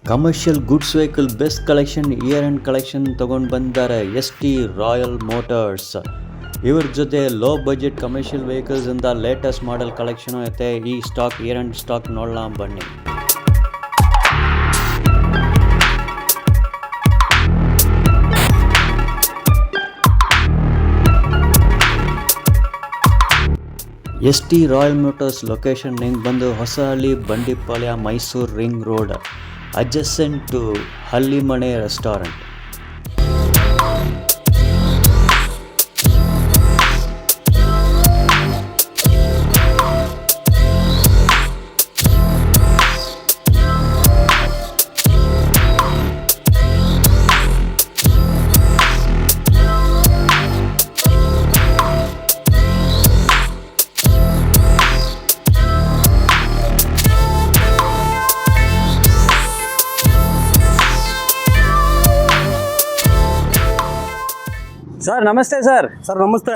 Commercial goods vehicle best collection year end collection ತೊಗೊಂಡು ಬಂದಿದ್ದಾರೆ ST Royal Motors. ಇವ್ರ ಜೊತೆ ಲೋ ಬಜೆಟ್ ಕಮರ್ಷಿಯಲ್ ವೆಹಿಕಲ್ಸ್ ಇಂದ ಲೇಟೆಸ್ಟ್ ಮಾಡೆಲ್ ಕಲೆಕ್ಷನ್ ಐತೆ. ಈ ಸ್ಟಾಕ್ ಇಯರ್ ಅಂಡ್ ಸ್ಟಾಕ್ ನೋಡೋಣ ಬನ್ನಿ. ST Royal Motors location link ಬಂದು Hosahalli, Bandipalya, Mysuru ring road, adjacent to Hallimane restaurant. Sir ನಮಸ್ತೆ ಸರ್. ಸರ್ ನಮಸ್ತೆ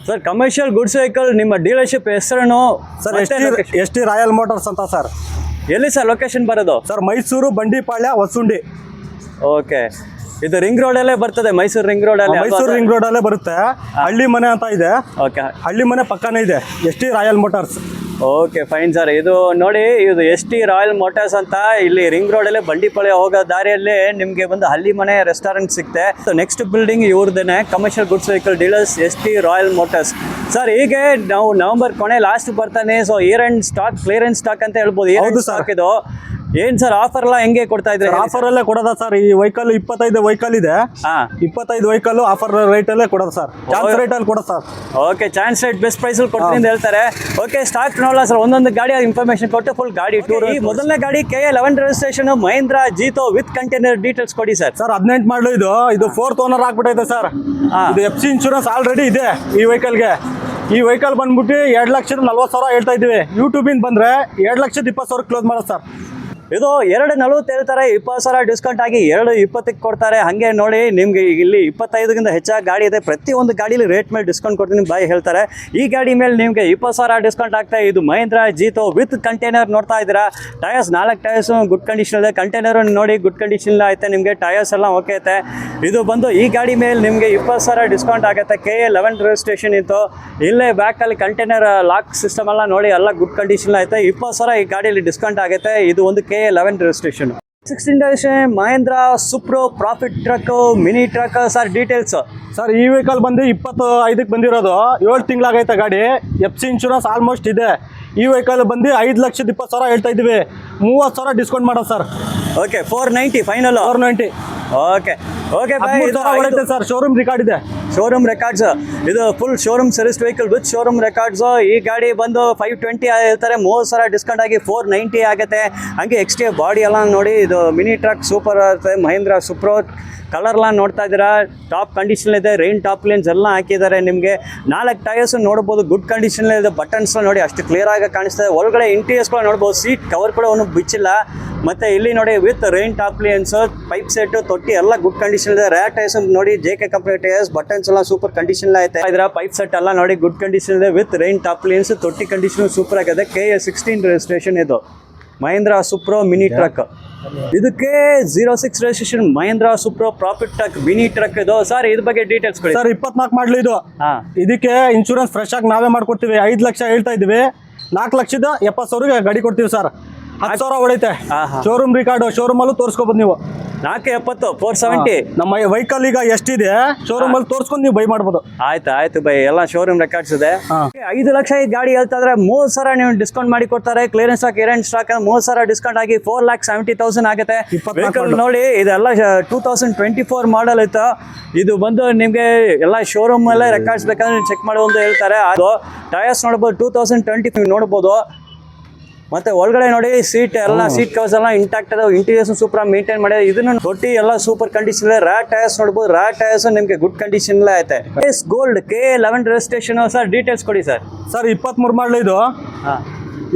ಸರ್ ಕಮರ್ಷಿಯಲ್ ಗುಡ್ಸ್ ವೆಹಿಕಲ್ ನಿಮ್ಮ ಡೀಲರ್ಶಿಪ್ ಹೆಸರೇನು? ಸರ್ ST ರಾಯಲ್ ಮೋಟರ್ಸ್ ಅಂತ ಸರ್. ಎಲ್ಲಿ ಸರ್ ಲೊಕೇಶನ್ ಬರೋದು? ಸರ್ ಮೈಸೂರು, ಬಂಡಿಪಾಳ್ಯ, ಹೊಸುಂಡಿ. ಓಕೆ, ಇದು ರಿಂಗ್ ರೋಡಲ್ಲೇ ಬರ್ತದೆ, ಮೈಸೂರು ರಿಂಗ್ ರೋಡಲ್ಲಿ. ಮೈಸೂರು ರಿಂಗ್ ರೋಡಲ್ಲೇ ಬರುತ್ತೆ. ಹಳ್ಳಿ ಮನೆ ಅಂತ ಇದೆ. ಓಕೆ, ಹಳ್ಳಿ ಮನೆ ಪಕ್ಕನೇ ಇದೆ ST Royal motors. Okay fine sir. ಇದು ನೋಡಿ, ಇದು ST ರಾಯಲ್ ಮೋಟರ್ಸ್ ಅಂತ ಇಲ್ಲಿ ರಿಂಗ್ ರೋಡಲ್ಲೇ ಬಂಡಿಪಾಳ್ಯ ಹೋಗೋ ದಾರಿಯಲ್ಲಿ ನಿಮಗೆ ಒಂದು ಹಳ್ಳಿಮನೆ ರೆಸ್ಟೋರೆಂಟ್ ಸಿಗುತ್ತೆ. ನೆಕ್ಸ್ಟ್ ಬಿಲ್ಡಿಂಗ್ ಇವ್ರದ್ದೇನೆ, commercial goods vehicle dealers ST Royal Motors. Sir ಹೀಗೆ ನಾವು ನವೆಂಬರ್ ಕೊನೆ ಲಾಸ್ಟ್ ಬರ್ತಾನೆ, so year end stock, clearance stock ಅಂತ ಹೇಳ್ಬೋದು. ಹೌದು ಸ್ಟಾಕ್ ಇದು ಏನ್ ಸರ್ ಆಫರ್ ಎಲ್ಲ ಹೆಂಗೆ ಕೊಡ್ತಾ ಇದ್ರೆ? ಆಫರ್ ಅಲ್ಲೇ ಕೊಡೋದ ಸರ್. ಈ ವೆಹಿಕಲ್ 25 ವೆಹಿಕಲ್ ಇದೆ. 25 ವೆಹಿಕಲ್ ಆಫರ್ ರೇಟ್ ಅಲ್ಲೇ ಕೊಡೋದು ಸರ್. ಚಾನ್ಸ್ ರೇಟ್ ಅಲ್ಲಿ ಕೊಡೋದು sir. Okay, chance rate best price ಅಲ್ಲಿ ಕೊಡ್ತೀನಿ ಅಂತ ಹೇಳ್ತಾರೆ. ಓಕೆ, ಸ್ಟಾಕ್ ನೋಡಲ್ಲ ಸರ್, ಒಂದೊಂದು ಗಾಡಿ ಇನ್ಫಾರ್ಮೇಶನ್ ಕೊಟ್ಟು ಫುಲ್ ಗಾಡಿ ಟೂರ್. ಈ ಮೊದಲನೇ ಗಾಡಿ KA 11 registration Mahindra Jeeto with container details ಕೊಡಿ ಸರ್. ಸರ್ 18 ಮಾಡಲು ಇದು 4th ಓನರ್ ಆಗ್ಬಿಟ್ಟೈತೆ ಸರ್. ಇದು FC ಇನ್ಶೂರೆನ್ಸ್ ಆಲ್ರೆಡಿ ಇದೆ ಈ ವೆಹಿಕಲ್ಗೆ. ಈ ವೆಹಿಕಲ್ ಬಂದ್ಬಿಟ್ಟು 2,40,000 ಹೇಳ್ತಾ ಇದೀವಿ. ಯೂಟ್ಯೂಬಿಂದ ಬಂದ್ರೆ 2,20,000 ಕ್ಲೋಸ್ ಮಾಡೋದು ಸರ್. ಇದು 2,40 ಹೇಳ್ತಾರೆ, 20,000 ಡಿಸ್ಕೌಂಟ್ ಆಗಿ 2,20 ಕೊಡ್ತಾರೆ. ಹಾಗೆ ನೋಡಿ, ನಿಮ್ಗೆ ಇಲ್ಲಿ 25ಗಿಂತ ಹೆಚ್ಚಾಗಿ ಗಾಡಿ ಇದೆ. ಪ್ರತಿಯೊಂದು ಗಾಡಿಲಿ ರೇಟ್ ಮೇಲೆ ಡಿಸ್ಕೌಂಟ್ ಕೊಡ್ತೀನಿ ಬಾಯ್ ಹೇಳ್ತಾರೆ. ಈ ಗಾಡಿ ಮೇಲೆ ನಿಮಗೆ 20,000 ಡಿಸ್ಕೌಂಟ್ ಆಗ್ತಾ. ಇದು ಮಹೇಂದ್ರ ಜೀತೋ ವಿತ್ ಕಂಟೈನರ್ ನೋಡ್ತಾ ಇದ್ದೀರಾ. ಟಯರ್ಸ್ 4 ಟಯರ್ಸ್ ಗುಡ್ ಕಂಡೀಷನ್ ಇದೆ. ಕಂಟೈನರ್ ನೋಡಿ ಗುಡ್ ಕಂಡೀಷನ್ ಐತೆ. ನಿಮಗೆ ಟಯರ್ಸ್ ಎಲ್ಲ ಓಕೆ ಐತೆ. ಇದು ಬಂದು ಈ ಗಾಡಿ ಮೇಲೆ ನಿಮಗೆ 20,000 ಡಿಸ್ಕೌಂಟ್ ಆಗುತ್ತೆ. KA 11 ರಿಜಿಸ್ಟ್ರೇಷನ್ ಇತ್ತು. ಇಲ್ಲೇ ಬ್ಯಾಕಲ್ಲಿ ಕಂಟೈನರ್ ಲಾಕ್ ಸಿಸ್ಟಮ್ ಎಲ್ಲ ನೋಡಿ, ಎಲ್ಲ ಗುಡ್ ಕಂಡೀಷನ್ ಐತೆ. 20,000 ಈ ಗಾಡಿಯಲ್ಲಿ ಡಿಸ್ಕೌಂಟ್ ಆಗುತ್ತೆ. ಇದು ಒಂದು KA 11 registration. 16 registration Mahindra Supro profit truck, mini truck. Sir details sir, ಈ ವೆಹಿಕಲ್ ಬಂದು 25ಕ್ಕೆ ಬಂದಿರೋದು. 7 ತಿಂಗಳಾಗೈತೆ ಗಾಡಿ. FC ಇನ್ಶೂರೆನ್ಸ್ ಆಲ್ಮೋಸ್ಟ್ ಇದೆ. ಈ ವೆಹಿಕಲ್ ಬಂದು 5,20,000 ಹೇಳ್ತಾ ಇದ್ದೀವಿ. 30,000 ಡಿಸ್ಕೌಂಟ್ ಮಾಡೋದು sir. Okay, 490 final. 490. Okay okay bye. Sir showroom record ಇದೆ. Showroom records. ಇದು full showroom service vehicle with showroom records. ಈ ಗಾಡಿ ಬಂದು 520 ಹೇಳ್ತಾರೆ. 30,000 ಡಿಸ್ಕೌಂಟ್ ಆಗಿ 490 ಆಗುತ್ತೆ. ಹಂಗೆ ಎಕ್ಸ್ಟ್ರಾ ಬಾಡಿ ಎಲ್ಲ ನೋಡಿ, ಇದು ಮಿನಿ ಟ್ರಕ್ ಸೂಪರ್ ಆಗುತ್ತೆ. ಮಹೇಂದ್ರ ಸುಪ್ರೋ ಕಲರ್ಲ ನೋಡ್ತಾ ಇದ್ದೀರಾ. ಟಾಪ್ ಕಂಡೀಷನ್ ಇದೆ. ರೈನ್ ಟಾಪ್ ಲೇನ್ಸ್ ಎಲ್ಲ ಹಾಕಿದ್ದಾರೆ. ನಿಮಗೆ 4 ಟೈರ್ಸ್ ನೋಡ್ಬೋದು, ಗುಡ್ ಕಂಡೀಷನ್ ಇದೆ. ಬಟನ್ಸ್ ನೋಡಿ ಅಷ್ಟು ಕ್ಲಿಯರ್ ಆಗಿ ಕಾಣಿಸ್ತದೆ. ಒಳಗಡೆ ಇಂಟೀರಿಯರ್ಸ್ಗಳು ನೋಡ್ಬೋದು. ಸೀಟ್ ಕವರ್ ಕೂಡ ಒಂದು ಬಿಚ್ಚಿಲ್ಲ. ಮತ್ತು ಇಲ್ಲಿ ನೋಡಿ with rain top lanes, pipe set, ತೊಟ್ಟಿ ಎಲ್ಲ ಗುಡ್ ಕಂಡೀಷನ್ ಇದೆ. ರ್ಯಾ ಟೈರ್ಸ್ ನೋಡಿ, JK ಕಂಪನಿ ಟೈರ್ಸ್. ಬಟನ್ಸ್ ಎಲ್ಲ ಸೂಪರ್ ಕಂಡೀಷನ್ ಐತೆ. ಇದರ ಪೈಪ್ ಸೆಟ್ ಎಲ್ಲ ನೋಡಿ ಗುಡ್ ಕಂಡೀಷನ್ ಇದೆ. ವಿತ್ ರೈನ್ ಟಾಪ್ ಲೇನ್ಸ್, ತೊಟ್ಟಿ ಕಂಡೀಷನ್ ಸೂಪರ್ ಆಗಿದೆ. KA 16 ರಿಜಿಸ್ಟ್ರೇಷನ್ ಇದು ಮಹೇಂದ್ರ ಸುಪ್ರೋ ಮಿನಿ ಟ್ರಕ್. ಇದಕ್ಕೆ 06 registration Mahindra Supro profit truck mini truck. ಇದು ಸರ್ ಇದ್ರ ಬಗ್ಗೆ ಡೀಟೇಲ್ಸ್ ಕೊಡಿ ಸರ್. 24 ಮಾಡಲು ಇದು. ಇದಕ್ಕೆ ಇನ್ಶೂರೆನ್ಸ್ ಫ್ರೆಶ್ ಆಗಿ ನಾವೇ ಮಾಡ್ಕೊಡ್ತೀವಿ. 5 ಲಕ್ಷ ಹೇಳ್ತಾ ಇದ್ದೀವಿ. 4,70,000 ಗಾಡಿ ಕೊಡ್ತೀವಿ ಸರ್. 10,000 ಹೊಡೈತೆ. ಶೋರೂಮ್ ರಿಕಾರ್ಡು, ಶೋರೂಮ್ ಅಲ್ಲೂ ತೋರಿಸ್ಕೊಬೋದು ನೀವು. 470 470 ನಮ್ಮ ವೆಹಿಕಲ್ ಈಗ ಎಷ್ಟಿದೆ ಶೋರೂಮ್ ಅಲ್ಲಿ ತೋರಿಸ್ಕೊಂಡು ನೀವು ಬೈ ಮಾಡ್ಬೋದು. ಆಯ್ತು ಬೈ, ಎಲ್ಲ ಶೋರೂಮ್ ರೆಕಾರ್ಡ್ಸ್ ಇದೆ. 5 ಲಕ್ಷ ಈ ಗಾಡಿ ಹೇಳ್ತಾ ಇದ್ರೆ 30,000 ನೀವು ಡಿಸ್ಕೌಂಟ್ ಮಾಡಿ ಕೊಡ್ತಾರೆ. Clearance stock, year stock 30,000 discount ಆಗಿ 4,70,000 ಆಗುತ್ತೆ. ವೆಹಿಕಲ್ ನೋಡಿ, ಇದೆಲ್ಲ 2024 ಮಾಡಲ್ ಇತ್ತು. ಇದು ಬಂದು ನಿಮಗೆ ಎಲ್ಲ ಶೋರೂಮ್ ಅಲ್ಲೇ ರೆಕಾರ್ಡ್ಸ್ ಬೇಕಾದ್ರೆ ಚೆಕ್ ಮಾಡುವಂತ ಹೇಳ್ತಾರೆ. ಅದು ಟಯರ್ಸ್ ನೋಡ್ಬೋದು 2025 ನೋಡ್ಬೋದು. ಮತ್ತೆ ಒಳಗಡೆ ನೋಡಿ, ಸೀಟ್ ಎಲ್ಲ ಸೀಟ್ ಕವರ್ಸ್ ಎಲ್ಲ ಇಂಟ್ಯಾಕ್ಟ್ ಅದಾವೆ. ಇಂಟೀರಿಯರ್ಸ್ ಸೂಪರ್ ಮೇಂಟೈನ್ ಮಾಡಿ. ಇದನ್ನು ತೊಟ್ಟಿ ಎಲ್ಲ ಸೂಪರ್ ಕಂಡೀಷನ್ ಇದೆ. ರ್ಯಾ ಟೈರ್ಸ್ ನೋಡ್ಬೋದು. ರ್ಯಾ ಟೈರ್ಸ್ ನಿಮಗೆ ಗುಡ್ ಕಂಡೀಷನ್ ಐತೆ. Gold KA 11 registration. Sir details ಕೊಡಿ ಸರ್. ಸರ್ 23 ಮಾಡಲು ಇದು.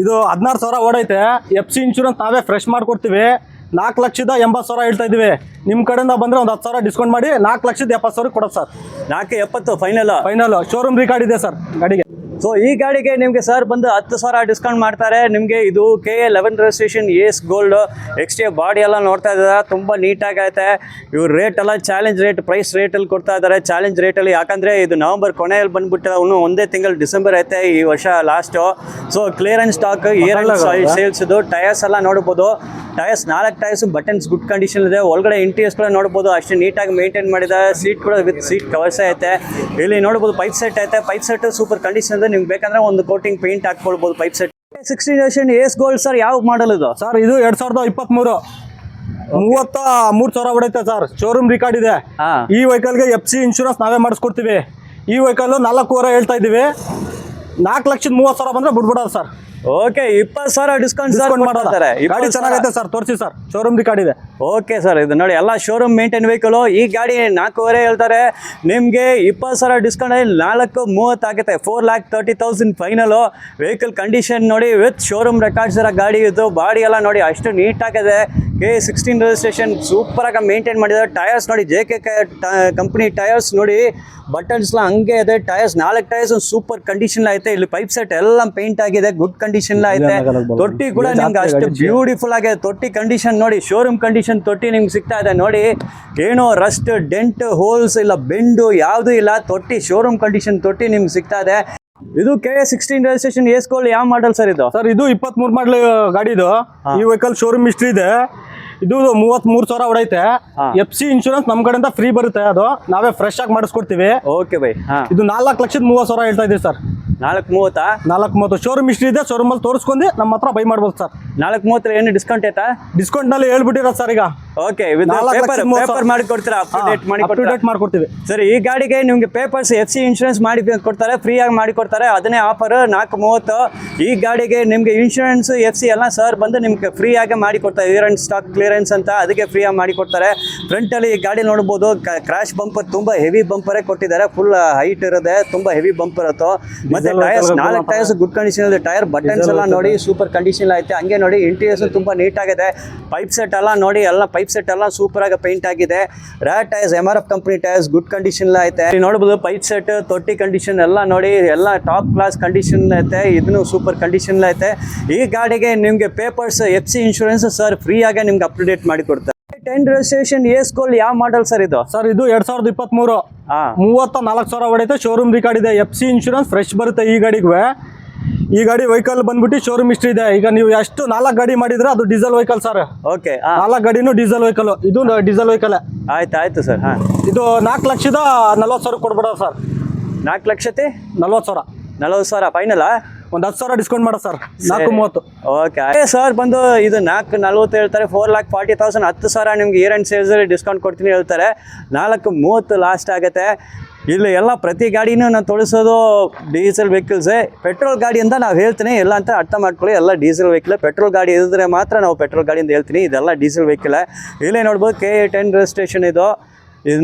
ಇದು 16,000 ಓಡೈತೆ. FC ಇನ್ಶೂರೆನ್ಸ್ ನಾವೇ ಫ್ರೆಶ್ ಮಾಡ್ಕೊಡ್ತೀವಿ. 4,80,000 ಹೇಳ್ತಾ ಇದೀವಿ. ನಿಮ್ಮ ಕಡೆಯಿಂದ ಬಂದ್ರೆ ಒಂದು 10,000 ಡಿಸ್ಕೌಂಟ್ ಮಾಡಿ 4,70,000 ಕೊಡೋದು ಸರ್. 470 ಫೈನಲ್. ಶೋರೂಮ್ ರಿಕಾರ್ಡ್ ಇದೆ ಸರ್ ಗಾಡಿಗೆ. ಸೊ ಈ ಗಾಡಿಗೆ ನಿಮಗೆ ಸರ್ ಬಂದು 10,000 ಡಿಸ್ಕೌಂಟ್ ಮಾಡ್ತಾರೆ. ನಿಮಗೆ ಇದು KA11 ರಿಜಿಸ್ಟ್ರೇಷನ್ ಏಸ್ ಗೋಲ್ಡ್ ಎಕ್ಸ್ಟ್ರಾ ಬಾಡಿ ಎಲ್ಲ ನೋಡ್ತಾ ಇದ್ದಾರೆ, ತುಂಬ ನೀಟಾಗಿ ಐತೆ. ಇವ್ರ ರೇಟ್ ಎಲ್ಲ ಚಾಲೆಂಜ್ ರೇಟ್ ಪ್ರೈಸ್ ರೇಟಲ್ಲಿ ಕೊಡ್ತಾ ಇದ್ದಾರೆ, ಚಾಲೆಂಜ್ ರೇಟಲ್ಲಿ. ಯಾಕಂದರೆ ಇದು ನವಂಬರ್ ಕೊನೆಯಲ್ಲಿ ಬಂದ್ಬಿಟ್ಟು ಅವನು ಒಂದೇ ತಿಂಗಳು ಡಿಸೆಂಬರ್ ಐತೆ ಈ ವರ್ಷ last. So clearance stock year sales ಇದು. ಟಯರ್ಸ್ ಎಲ್ಲ ನೋಡ್ಬೋದು, tyres 4 tyres buttons good condition ಇದೆ. ಒಳಗಡೆ ಇಂಟೀರಿಯರ್ಸ್ ಕೂಡ ನೋಡ್ಬೋದು, ಅಷ್ಟು ನೀಟಾಗಿ ಮೇಂಟೈನ್ ಮಾಡಿದ್ದಾರೆ. ಸೀಟ್ ಕೂಡ ವಿತ್ ಸೀಟ್ ಕವರ್ಸ್ ಐತೆ. ಇಲ್ಲಿ ನೋಡ್ಬೋದು ಪೈಪ್ ಸೆಟ್ ಐತೆ, ಪೈಪ್ ಸೆಟ್ ಸೂಪರ್ ಕಂಡೀಷನ್ ಇದೆ. ನಿಮ್ಗೆ ಬೇಕಂದ್ರೆ ಒಂದು ಕೋಟಿಂಗ್ ಪೇಂಟ್ ಹಾಕ್ಕೊಳ್ಬೋದು ಪೈಪ್ ಸೆಟ್. 16 ರಿಜಿಸ್ಟ್ರೇಷನ್ ಏಸ್ ಗೋಲ್ಡ್ ಸರ್, ಯಾವ ಮಾಡಲ್ ಇದು ಸರ್? ಇದು 2023 33,000 ಹೊಡೈತೆ ಸರ್, ಶೋರೂಮ್ ರಿಕಾರ್ಡ್ ಇದೆ. ಈ ವೆಹಿಕಲ್ಗೆ FC ಇನ್ಶೂರೆನ್ಸ್ ನಾವೇ ಮಾಡಿಸ್ಕೊಡ್ತೀವಿ. ಈ ವೆಹಿಕಲ್ 4,500 ಹೇಳ್ತಾ ಇದ್ದೀವಿ. 4,30,000 ಬಂದ್ರೆ ಬಿಡ್ಬಿಡೋದು ಸರ್. ಓಕೆ, 20,000 ಡಿಸ್ಕೌಂಟ್ ಮಾಡ್ತಾರೆ. ಗಾಡಿ ಚೆನ್ನಾಗೈತೆ ಸರ್, ತೋರಿಸಿ ಸರ್, ಶೋರೂಮ್ ರಿಕಾರ್ಡ್ ಇದೆ. ಓಕೆ ಸರ್, ಇದು ನೋಡಿ ಎಲ್ಲ ಶೋರೂಮ್ ಮೇಂಟೈನ್ ವೆಹಿಕಲ್. ಈ ಗಾಡಿ 4,500 ಹೇಳ್ತಾರೆ, ನಿಮಗೆ 20,000 ಡಿಸ್ಕೌಂಟ್ 4,30,000 ಆಗುತ್ತೆ. 4,30,000 ಫೈನಲು. ವೆಹಿಕಲ್ ಕಂಡೀಷನ್ ನೋಡಿ ವಿತ್ ಶೋರೂಮ್ ರೆಕಾರ್ಡ್ಸ್ ಇರೋ ಗಾಡಿ ಇದು. ಬಾಡಿ ಎಲ್ಲ ನೋಡಿ ಅಷ್ಟು ನೀಟಾಗಿದೆ. KA16 ರಿಜಿಸ್ಟ್ರೇಷನ್ ಸೂಪರಾಗಿ ಮೇಂಟೈನ್ ಮಾಡಿದ್ದಾರೆ. ಟಯರ್ಸ್ ನೋಡಿ JK ಕಂಪ್ನಿ ಟಯರ್ಸ್ ನೋಡಿ, ಬಟನ್ಸ್ಲ ಹಂಗೆ ಇದೆ. ಟಯರ್ಸ್ 4 ಟಯರ್ಸ್ ಸೂಪರ್ ಕಂಡೀಷನ್ ಐತೆ. ಇಲ್ಲಿ ಪೈಪ್ ಸೆಟ್ ಎಲ್ಲ ಪೇಂಟ್ ಆಗಿದೆ, ಗುಡ್ ಕಂಡೀಷನ್ ಐತೆ. ತೊಟ್ಟಿ ಕೂಡ ನಿಮ್ಗೆ ಅಷ್ಟು ಬ್ಯೂಟಿಫುಲ್ ಆಗಿದೆ. ತೊಟ್ಟಿ ಕಂಡೀಷನ್ ನೋಡಿ, ಶೋರೂಮ್ ಕಂಡೀಷನ್ ತೊಟ್ಟಿ ನಿಮ್ಗೆ ಸಿಗ್ತಾ ಇದೆ ನೋಡಿ. ಏನೋ ರಸ್ಟ್ ಡೆಂಟ್ ಹೋಲ್ಸ್ ಇಲ್ಲ, ಬೆಂಡು ಯಾವುದು ಇಲ್ಲ. ತೊಟ್ಟಿ ಶೋರೂಮ್ ಕಂಡೀಷನ್ ತೊಟ್ಟಿ ನಿಮ್ಗೆ ಸಿಗ್ತಾ ಇದೆ. ಇದು KA16 ರಿಜಿಸ್ಟ್ರೇಷನ್ ಏಸ್ ಗೋಲ್ಡ್ ಯಾವ ಮಾಡಲ್ ಸರ್ ಇದು? ಸರ್ ಇದು 23 ಮಾಡಲ್ ಗಾಡಿ ಇದು. ಈ ವೆಹಿಕಲ್ ಶೋರೂಮ್ ಹಿಸ್ಟ್ರಿ ಇದೆ. ಇದು 33,000 ಹೊಡೈತೆ. FC ಇನ್ಶೂರೆನ್ಸ್ ನಮ್ ಕಡೆಯಿಂದ ಫ್ರೀ ಬರುತ್ತೆ, ಅದು ನಾವೇ ಫ್ರೆಶ್ ಆಗಿ ಮಾಡಿಸ್ಕೊಡ್ತೀವಿ. Okay by. ಇದು 4,30,000 ಹೇಳ್ತಾ ಇದೀವಿ ಸರ್. 4,30,000 4,30,000 ಶೋರೂಮ್ ಹಿಸ್ಟ್ರಿ ಇದೆ. ಶೋರೂಮ್ ಅಲ್ಲಿ ತೋರಿಸ್ಕೊಂಡು ನಮ್ಮ ಹತ್ರ ಬೈ ಮಾಡ್ಬೋದು ಸರ್. 4,30,000 ಏನು ಡಿಸ್ಕೌಂಟ್ ಐತಾ? ಡಿಸ್ಕೌಂಟ್ ನಲ್ಲಿ ಹೇಳ್ಬಿಟ್ಟಿರೋ ಸರ್ ಈಗ. ಓಕೆ, ಪೇಪರ್ ಮಾಡಿ ಕೊಡ್ತೀರಾ? ಅಪ್ ಟು ಡೇಟ್ ಮಾಡ್ಕೊಡ್ತೀವಿ ಸರ್. ಈ ಗಾಡಿಗೆ ನಿಮ್ಗೆ ಪೇಪರ್ಸ್ FC ಇನ್ಶೂರೆನ್ಸ್ ಮಾಡಿ ಕೊಡ್ತಾರೆ, ಫ್ರೀ ಆಗಿ ಮಾಡಿ ಕೊಡ್ತಾರೆ. ಅದನ್ನೇ ಆಫರ್ 4,30,000. ಈ ಗಾಡಿಗೆ ನಿಮ್ಗೆ ಇನ್ಶೂರೆನ್ಸ್ FC ಎಲ್ಲ ಸರ್ ಬಂದು ನಿಮ್ಗೆ ಫ್ರೀ ಆಗಿ ಮಾಡಿ ಕೊಡ್ತಾರೆ. ಇಯರ್ ಅಂಡ್ ಸ್ಟಾಕ್ ಕ್ಲಿಯರೆನ್ಸ್ ಅಂತ, ಅದಕ್ಕೆ ಫ್ರೀ ಆಗಿ ಮಾಡಿ ಕೊಡ್ತಾರೆ. ಫ್ರಂಟ್ ಅಲ್ಲಿ ಈ ಗಾಡಿ ನೋಡ್ಬೋದು, ಕ್ರಾಶ್ ಬಂಪರ್ ತುಂಬಾ ಹೆವಿ ಬಂಪರೇ ಕೊಟ್ಟಿದ್ದಾರೆ. ಫುಲ್ ಹೈಟ್ ಇರುತ್ತೆ, ತುಂಬಾ ಹೆವಿ ಬಂಪರ್ ಇರುತ್ತೆ. ಮತ್ತೆ ಟೈರ್ಸ್ 4 ಟೈರ್ಸ್ ಗುಡ್ ಕಂಡೀಷನ್ ಇದೆ. ಟೈರ್ ಬಟನ್ಸ್ ಎಲ್ಲ ನೋಡಿ ಸೂಪರ್ ಕಂಡೀಷನ್ ಐತೆ. ಹಂಗೆ ನೋಡಿ ಇಂಟೀರಿಯರ್ಸ್ ತುಂಬಾ ನೀಟ್ ಆಗಿದೆ. ಪೈಪ್ ಸೆಟ್ ಎಲ್ಲ ನೋಡಿ, ಎಲ್ಲ ಪೈಪ್ ಸೆಟ್ ಎಲ್ಲ ಸೂಪರ್ ಆಗಿ ಪೇಂಟ್ ಆಗಿದೆ. Rat tyres MRF company tyres good condition ಐತೆ. ನೋಡಬಹುದು ಪೈಪ್ ಸೆಟ್ ತೊಟ್ಟಿ ಕಂಡೀಷನ್ ಎಲ್ಲ ನೋಡಿ, ಎಲ್ಲ ಟಾಪ್ ಕ್ಲಾಸ್ ಕಂಡೀಷನ್ ಐತೆ. ಇದನ್ನು ಸೂಪರ್ ಕಂಡೀಷನ್ ಐತೆ. ಈ ಗಾಡಿಗೆ ನಿಮ್ಗೆ papers FC insurance sir free ಆಗಿ ನಿಮ್ಗೆ ಅಪ್ ಟು ಡೇಟ್ ಮಾಡಿ ಕೊಡ್ತಾರೆ. 10 ರಿಜಿಸ್ಟ್ರೇಷನ್ ಏಸ್ ಗೋಲ್ಡ್ ಯಾವ ಮಾಡಲ್ ಸರ್ ಇದು? ಸರ್ ಇದು 2023 34,000 ಹೊಡೈತೆ. ಶೋರೂಮ್ ರಿಕಾರ್ಡ್ ಇದೆ. FC ಇನ್ಶೂರೆನ್ಸ್ ಫ್ರೆಶ್ ಬರುತ್ತೆ ಈ ಗಾಡಿಗೂ. ಈ ಗಾಡಿ ವೆಹಿಕಲ್ ಬಂದ್ಬಿಟ್ಟು ಶೋರೂಮ್ ಹಿಸ್ಟ್ರಿ ಇದೆ. ಈಗ ನೀವು ಎಷ್ಟು 4 ಗಾಡಿ ಮಾಡಿದ್ರೆ ಅದು ಡೀಸೆಲ್ ವೆಹಿಕಲ್ ಸರ್. ಓಕೆ, 4 ಗಾಡಿನೂ ಡೀಸೆಲ್ ವೆಹಿಕಲ್. ಇದು ಡೀಸೆಲ್ ವೆಹಿಕಲ್. ಆಯ್ತು ಸರ್. ಇದು 4,40,000 ಕೊಡ್ಬಿಡೋ ಸರ್. 4,40,000 40,000 ಫೈನಲ್. ಒಂದು 10,000 ಡಿಸ್ಕೌಂಟ್ ಮಾಡೋ ಸರ್. 4,30,000. ಓಕೆ ಸರ್, ಬಂದು ಇದು 4,40,000 ಹೇಳ್ತಾರೆ. 4,40,000 10,000 ನಿಮ್ಗೆ ಇಯರ್ ಅಂಡ್ ಸೇಲ್ಸ್ ಅಲ್ಲಿ ಡಿಸ್ಕೌಂಟ್ ಕೊಡ್ತೀನಿ ಹೇಳ್ತಾರೆ. 4,30,000 ಲಾಸ್ಟ್ ಆಗುತ್ತೆ. ಇಲ್ಲಿ ಎಲ್ಲ ಪ್ರತಿ ಗಾಡಿನೂ ನಾನು ತೋರಿಸೋದು ಡೀಸೆಲ್ ವೆಹಿಕಲ್ಸೇ. ಪೆಟ್ರೋಲ್ ಗಾಡಿ ಅಂತ ನಾವು ಹೇಳ್ತೀನಿ, ಎಲ್ಲ ಅಂತ ಅರ್ಥ ಮಾಡ್ಕೊಳ್ಳಿ. ಎಲ್ಲ ಡೀಸೆಲ್ ವೆಹಿಕಲ್. ಪೆಟ್ರೋಲ್ ಗಾಡಿ ಇದ್ರೆ ಮಾತ್ರ ನಾವು ಪೆಟ್ರೋಲ್ ಗಾಡಿ ಅಂತ ಹೇಳ್ತೀನಿ. ಇದೆಲ್ಲ ಡೀಸೆಲ್ ವೆಹಿಕಲ್. ಇಲ್ಲೇ ನೋಡ್ಬೋದು KA10 ರಿಜಿಸ್ಟ್ರೇಷನ್ ಇದು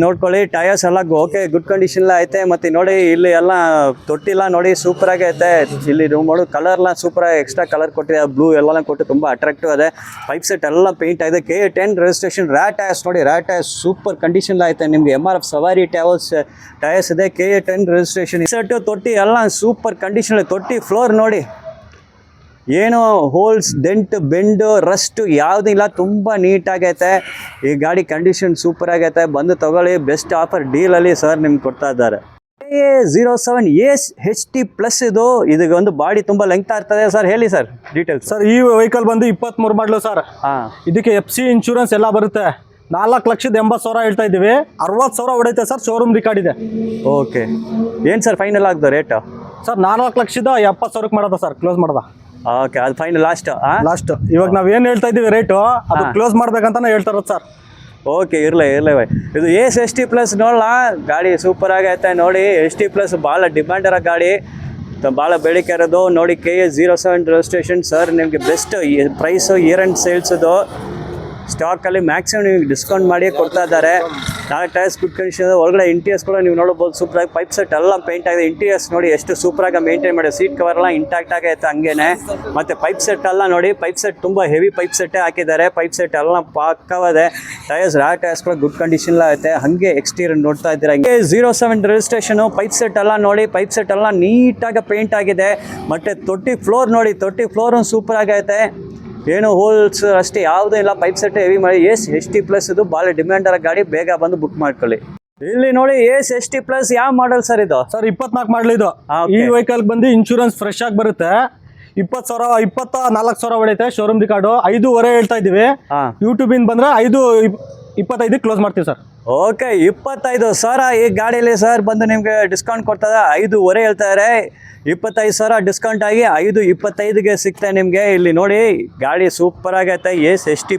ನೋಡ್ಕೊಳ್ಳಿ. ಟಯರ್ಸ್ ಎಲ್ಲ ಓಕೆ ಗುಡ್ ಕಂಡೀಷನ್ ಐತೆ. ಮತ್ತು ನೋಡಿ ಇಲ್ಲಿ ಎಲ್ಲ ತೊಟ್ಟಿಲ್ಲ ನೋಡಿ ಸೂಪರಾಗಿ ಐತೆ. ಇಲ್ಲಿ ನೋಡು ಕಲರ್ಲ ಸೂಪರಾಗಿ ಎಕ್ಸ್ಟ್ರಾ ಕಲರ್ ಕೊಟ್ಟಿದೆ, ಬ್ಲೂ ಎಲ್ಲ ಕೊಟ್ಟು ತುಂಬ ಅಟ್ರಾಕ್ಟಿವ್ ಇದೆ. ಪೈಪ್ ಸೆಟ್ ಎಲ್ಲ ಪೇಂಟ್ ಆಗಿದೆ. KA10 registration. ರ್ಯಾಟ್ ಟಯರ್ಸ್ ನೋಡಿ, ರ್ಯಾಟ್ ಟಯರ್ಸ್ ಸೂಪರ್ ಕಂಡೀಷನ್ ಐತೆ. ನಿಮಗೆ MRF ಸವಾರಿ ಟಯರ್ಸ್ ಇದೆ. KA10 registration. ಸೆಟ್ ತೊಟ್ಟಿ ಎಲ್ಲ ಸೂಪರ್ ಕಂಡೀಷನ್. ತೊಟ್ಟಿ ಫ್ಲೋರ್ ನೋಡಿ, ಏನೋ ಹೋಲ್ಸ್ ಡೆಂಟ್ ಬೆಂಡು ರಸ್ಟ್ ಯಾವುದೂ ಇಲ್ಲ, ತುಂಬ ನೀಟಾಗೈತೆ. ಈ ಗಾಡಿ ಕಂಡೀಷನ್ ಸೂಪರ್ ಆಗೈತೆ. ಬಂದು ತಗೊಳ್ಳಿ, ಬೆಸ್ಟ್ ಆಫರ್ ಡೀಲಲ್ಲಿ ಸರ್ ನಿಮ್ಗೆ ಕೊಡ್ತಾ ಇದ್ದಾರೆ. KA07 HT ಪ್ಲಸ್ ಇದಕ್ಕೆ ಒಂದು ಬಾಡಿ ತುಂಬ ಲೆಂಗ್ತ್ ಆಗ್ತದೆ ಸರ್. ಹೇಳಿ ಸರ್ ಡೀಟೇಲ್ಸ್. ಸರ್ ಈ ವೆಹಿಕಲ್ ಬಂದು 23 ಮಾಡಲು ಸರ್. ಇದಕ್ಕೆ FC ಇನ್ಶೂರೆನ್ಸ್ ಎಲ್ಲ ಬರುತ್ತೆ. 4,80,000 ಹೇಳ್ತಾ ಇದ್ದೀವಿ. 60,000 ಹೊಡೈತೆ ಸರ್. ಶೋರೂಮ್ ರಿಕಾರ್ಡ್ ಇದೆ. ಓಕೆ, ಏನು ಸರ್ ಫೈನಲ್ ಆಗ್ತದೆ ರೇಟು? ಸರ್ 4,70,000 ಮಾಡೋದ ಸರ್, ಕ್ಲೋಸ್ ಮಾಡೋದ. ಓಕೆ, ಅದು ಫೈನಲ್ ಲಾಸ್ಟ್. ಇವಾಗ ನಾವ್ ಏನ್ ಹೇಳ್ತಾ ಇದೀವಿ ರೇಟು, ಅದು ಕ್ಲೋಸ್ ಮಾಡ್ಬೇಕಂತಾನೆ ಹೇಳ್ತಾ ಇರೋದು ಸರ್. ಓಕೆ, ಇರಲಿ ಬೈ. ಇದು ST ಪ್ಲಸ್ ನೋಡಲ್ಲ, ಗಾಡಿ ಸೂಪರ್ ಆಗೈತೆ ನೋಡಿ. ST ಪ್ಲಸ್ ಭಾಳ ಡಿಮ್ಯಾಂಡ್ ಇರೋ ಗಾಡಿ, ಭಾಳ ಬೇಡಿಕೆ ಇರೋದು ನೋಡಿ. KA07 ರಿಜಿಸ್ಟ್ರೇಷನ್ ಸರ್ ನಿಮಗೆ ಬೆಸ್ಟ್ ಪ್ರೈಸು. ಇಯರ್ ಅಂಡ್ ಸೇಲ್ಸದು ಸ್ಟಾಕಲ್ಲಿ ಮ್ಯಾಕ್ಸಿಮಮ್ ನಿಮಗೆ ಡಿಸ್ಕೌಂಟ್ ಮಾಡಿ ಕೊಡ್ತಾ ಇದ್ದಾರೆ. 4 ಟೈರ್ಸ್ ಗುಡ್ ಕಂಡೀಷನ್. ಒಳಗಡೆ ಇಂಟೀರಿಯರ್ಸ್ ಕೂಡ ನೀವು ನೋಡ್ಬೋದು ಸೂಪರಾಗಿ. ಪೈಪ್ ಸೆಟ್ ಎಲ್ಲ ಪೇಂಟ್ ಆಗಿದೆ. ಇಂಟೀರಿಯರ್ಸ್ ನೋಡಿ ಎಷ್ಟು ಸೂಪರಾಗಿ ಮೇಂಟೈನ್ ಮಾಡಿ. ಸೀಟ್ ಕವರ್ ಎಲ್ಲ ಇಂಟ್ಯಾಕ್ಟ್ ಆಗೈತೆ ಹಂಗೇನೆ. ಮತ್ತು ಪೈಪ್ ಸೆಟ್ ಎಲ್ಲ ನೋಡಿ, ಪೈಪ್ ಸೆಟ್ ತುಂಬ ಹೆವಿ ಪೈಪ್ ಸೆಟ್ಟೇ ಹಾಕಿದ್ದಾರೆ. ಪೈಪ್ ಸೆಟ್ ಎಲ್ಲ ಪಕ್ಕವದೆ. ಟೈರ್ಸ್ ಟೈರ್ಸ್ ಕೂಡ ಗುಡ್ ಕಂಡೀಷನ್ ಐತೆ. ಹಾಗೆ ಎಕ್ಸ್ಟೀರಿಯರ್ ನೋಡ್ತಾ ಇದ್ದೀರಾ, ಹಿಂಗೆ 07 ರಿಜಿಸ್ಟ್ರೇಷನ್. ಪೈಪ್ ಸೆಟ್ ಎಲ್ಲ ನೋಡಿ, ಪೈಪ್ ಸೆಟ್ ಎಲ್ಲ ನೀಟಾಗಿ ಪೇಂಟ್ ಆಗಿದೆ. ಮತ್ತೆ ತೊಟ್ಟಿ ಫ್ಲೋರ್ ನೋಡಿ, ತೊಟ್ಟಿ ಫ್ಲೋರ್ ಸೂಪರ್ ಆಗೈತೆ, ಏನು ಹೋಲ್ಸ್ ಅಷ್ಟೇ ಯಾವುದೂ ಇಲ್ಲ. ಪೈಪ್ ಸೆಟ್ ಹೆವಿ ಮಾಡಿ ST+ ಇದು ಭಾಳ ಡಿಮ್ಯಾಂಡ್ ಅರ ಗಾಡಿ, ಬೇಗ ಬಂದು ಬುಕ್ ಮಾಡ್ಕೊಳ್ಳಿ. ಇಲ್ಲಿ ನೋಡಿ ST+ ಯಾವ ಮಾಡಲ್ ಸರ್ ಇದು? ಸರ್ 24 ಮಾಡಲ್ ಇದು. ಈ ವೆಹಿಕಲ್ ಬಂದು ಇನ್ಶೂರೆನ್ಸ್ ಫ್ರೆಶ್ ಆಗಿ ಬರುತ್ತೆ. 24,000 ಹೊಡೆಯುತ್ತೆ. ಶೋರೂಮ್ ರಿಕಾರ್ಡು 5.5 ಹೇಳ್ತಾ ಇದೀವಿ. ಯೂಟ್ಯೂಬ್ ಇಂದ ಬಂದ್ರೆ 5.25 ಕ್ಲೋಸ್ ಮಾಡ್ತೀವಿ ಸರ್. ಓಕೆ, 25,000 ಈ ಗಾಡಿಯಲ್ಲಿ ಸರ್ ಬಂದು ನಿಮ್ಗೆ ಡಿಸ್ಕೌಂಟ್ ಕೊಡ್ತದೆ. 5.5 ಹೇಳ್ತಾರೆ, 25,000 ಡಿಸ್ಕೌಂಟ್ ಆಗಿ 5.25ಗೆ ಸಿಗ್ತದೆ ನಿಮಗೆ. ಇಲ್ಲಿ ನೋಡಿ ಗಾಡಿ ಸೂಪರ್ ಆಗೈತೆ. ST+.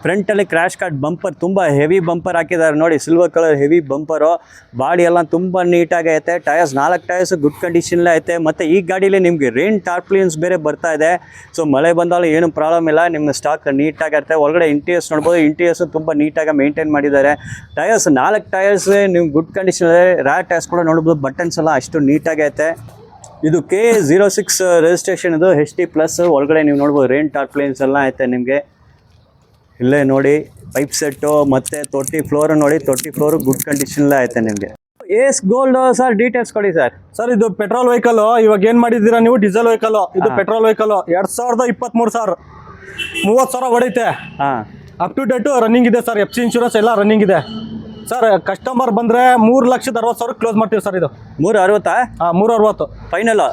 ಫ್ರಂಟಲ್ಲಿ ಕ್ರ್ಯಾಶ್ ಕಾರ್ಡ್ ಬಂಪರ್, ತುಂಬ ಹೆವಿ ಬಂಪರ್ ಹಾಕಿದ್ದಾರೆ ನೋಡಿ, silver colour heavy bumper. Body ಎಲ್ಲ ತುಂಬ ನೀಟಾಗೈತೆ. ಟೈರ್ಸ್ 4 ಟೈರ್ಸ್ ಗುಡ್ ಕಂಡೀಷನ್ಲೇ ಐತೆ. ಮತ್ತು ಈ ಗಾಡೀಲಿ ನಿಮಗೆ ರೇನ್ ಟಾರ್ಪ್ಲಿನ್ಸ್ ಬೇರೆ ಬರ್ತಾ ಇದೆ. ಸೊ ಮಳೆ ಬಂದಾலும் ಏನು ಪ್ರಾಬ್ಲಮ್ ಇಲ್ಲ, ನಿಮ್ಮ ಸ್ಟಾಕ್ ನೀಟಾಗಿರುತ್ತೆ. ಒಳಗಡೆ ಇಂಟೀರಿಯರ್ಸ್ ನೋಡ್ಬೋದು, ಇಂಟೀರಿಯರ್ಸ್ ತುಂಬ ನೀಟಾಗಿ ಮೇಂಟೈನ್ ಮಾಡಿದ್ದಾರೆ. ಟೈರ್ಸ್ 4 ಟೈರ್ಸ್ ನಿಮ್ಗೆ ಗುಡ್ ಕಂಡೀಷನ್ ಇದೆ. ಟೈರ್ಸ್ ಕೂಡ ನೋಡ್ಬೋದು, ಬಟನ್ಸ್ ಎಲ್ಲ ಅಷ್ಟು ನೀಟಾಗೈತೆ. ಇದು KA06 ರಿಜಿಸ್ಟ್ರೇಷನ್, ಇದು ST+. ಒಳಗಡೆ ನೀವು ನೋಡ್ಬೋದು ರೇನ್ ಟಾರ್ಪ್ಲಿನ್ಸ್ ಎಲ್ಲ ಐತೆ ನಿಮಗೆ. ಇಲ್ಲೇ ನೋಡಿ ಪೈಪ್ ಸೆಟ್ಟು ಮತ್ತು ತೊಟ್ಟಿ ಫ್ಲೋರ್ ನೋಡಿ, ತೊಟ್ಟಿ ಫ್ಲೋರು ಗುಡ್ ಕಂಡೀಷನ್ಲೇ ಐತೆ ನಿಮಗೆ. ಗೋಲ್ಡ್ ಸರ್ ಡೀಟೇಲ್ಸ್ ಕೊಡಿ ಸರ್. ಸರ್ ಇದು ಪೆಟ್ರೋಲ್ ವೆಹಿಕಲ್. ಇವಾಗ ಏನು ಮಾಡಿದ್ದೀರಾ ನೀವು? Diesel vehicle. ಇದು ಪೆಟ್ರೋಲ್ ವೆಹಿಕಲ್. 2023 ಸರ್, 30,000 ಹೊಡೆಯುತ್ತೆ. ಅಪ್ ಟು ಡೇಟು ರನ್ನಿಂಗ್ ಇದೆ ಸರ್. FC ಇನ್ಶೂರೆನ್ಸ್ ಎಲ್ಲ ರನ್ನಿಂಗ್ ಇದೆ ಸರ್. ಕಸ್ಟಮರ್ ಬಂದರೆ 3,60,000 ಕ್ಲೋಸ್ ಮಾಡ್ತೀವಿ ಸರ್. ಇದು 360? 360 ಫೈನಲ್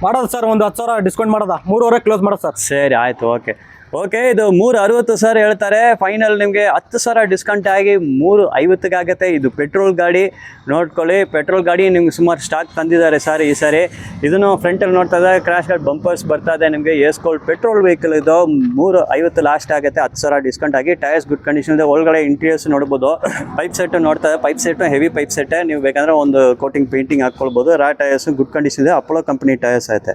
ಮಾಡೋದು ಸರ್. ಒಂದು 10,000 ಡಿಸ್ಕೌಂಟ್ ಮಾಡೋದಾ? 3.5 ಕ್ಲೋಸ್ ಮಾಡೋದು ಸರ್. ಸರಿ ಆಯಿತು, ಓಕೆ. ಇದು 360 ಸರ್ ಹೇಳ್ತಾರೆ. ಫೈನಲ್ ನಿಮಗೆ 10,000 ಡಿಸ್ಕೌಂಟ್ ಆಗಿ 350ಗೆ ಆಗುತ್ತೆ. ಇದು ಪೆಟ್ರೋಲ್ ಗಾಡಿ ನೋಡ್ಕೊಳ್ಳಿ. ಪೆಟ್ರೋಲ್ ಗಾಡಿ ನಿಮ್ಗೆ ಸುಮಾರು ಸ್ಟಾಕ್ ತಂದಿದ್ದಾರೆ ಸರ್ ಈ ಸಾರಿ. ಇದನ್ನು ಫ್ರಂಟಲ್ಲಿ ನೋಡ್ತಾ ಇದ್ದಾರೆ, ಕ್ರಾಶ್ ಗಾರ್ಡ್ ಬಂಪರ್ಸ್ ಬರ್ತಾ ಇದೆ ನಿಮಗೆ. ಗೋಲ್ಡ್ ಪೆಟ್ರೋಲ್ ವೆಹಿಕಲ್ ಇದು. 350 ಲಾಸ್ಟ್ ಆಗುತ್ತೆ. 10,000 ಡಿಸ್ಕೌಂಟ್ ಆಗಿ. ಟೈರ್ಸ್ ಗುಡ್ ಕಂಡೀಷನ್ ಇದೆ. ಒಳಗಡೆ ಇಂಟೀರಿಯರ್ಸ್ ನೋಡ್ಬೋದು. ಪೈಪ್ ಸೆಟ್ ನೋಡ್ತಾ ಇದೆ. Pipe set heavy pipe set. ನೀವು ಬೇಕಂದ್ರೆ ಒಂದು ಕೋಟಿಂಗ್ ಪೇಂಟಿಂಗ್ ಹಾಕ್ಕೊಳ್ಬೋದು. ಟೈರ್ಸ್ ಗುಡ್ ಕಂಡೀಷನ್ ಇದೆ. ಅಪೋಲೋ ಕಂಪನಿ ಟೈರ್ಸ್ ಐತೆ.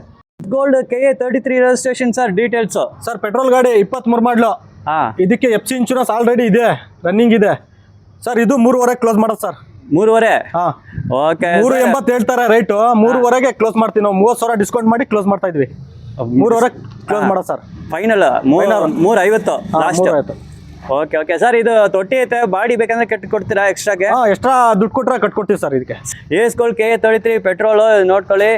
Gold KA33 registration sir. Details sir petrol ಗಾಡಿ 23 ಮಾಡಲು. ಇದಕ್ಕೆ FC ಇನ್ಶೂರೆನ್ಸ್ ಆಲ್ರೆಡಿ ಇದೆ, ರನ್ನಿಂಗ್ ಇದೆ ಸರ್. ಇದು 3.5 ಕ್ಲೋಸ್ ಮಾಡೋದು ಸರ್. 3.5? ಓಕೆ. 380 ಹೇಳ್ತಾರೆ ರೇಟು. 3.5ಗೆ ಕ್ಲೋಸ್ ಮಾಡ್ತೀವಿ ನಾವು. 30,000 ಡಿಸ್ಕೌಂಟ್ ಮಾಡಿ ಕ್ಲೋಸ್ ಮಾಡ್ತಾ ಇದ್ವಿ. 3.5 ಕ್ಲೋಸ್ ಮಾಡೋದು sir. Final 350 last. Okay sir. ಇದು ತೊಟ್ಟಿ ಐತೆ, ಬಾಡಿ ಬೇಕಂದ್ರೆ ಕಟ್ಕೊಡ್ತೀರಾ ಎಕ್ಸ್ಟ್ರಾಗೆ? ಎಕ್ಸ್ಟ್ರಾ ದುಡ್ಡು ಕೊಟ್ಟರೆ ಕಟ್ಕೊಡ್ತೀವಿ ಸರ್. ಇದಕ್ಕೆ ಗೋಲ್ಡ್ KA33 ಪೆಟ್ರೋಲ್ ನೋಡ್ಕೊಳ್ಳಿ.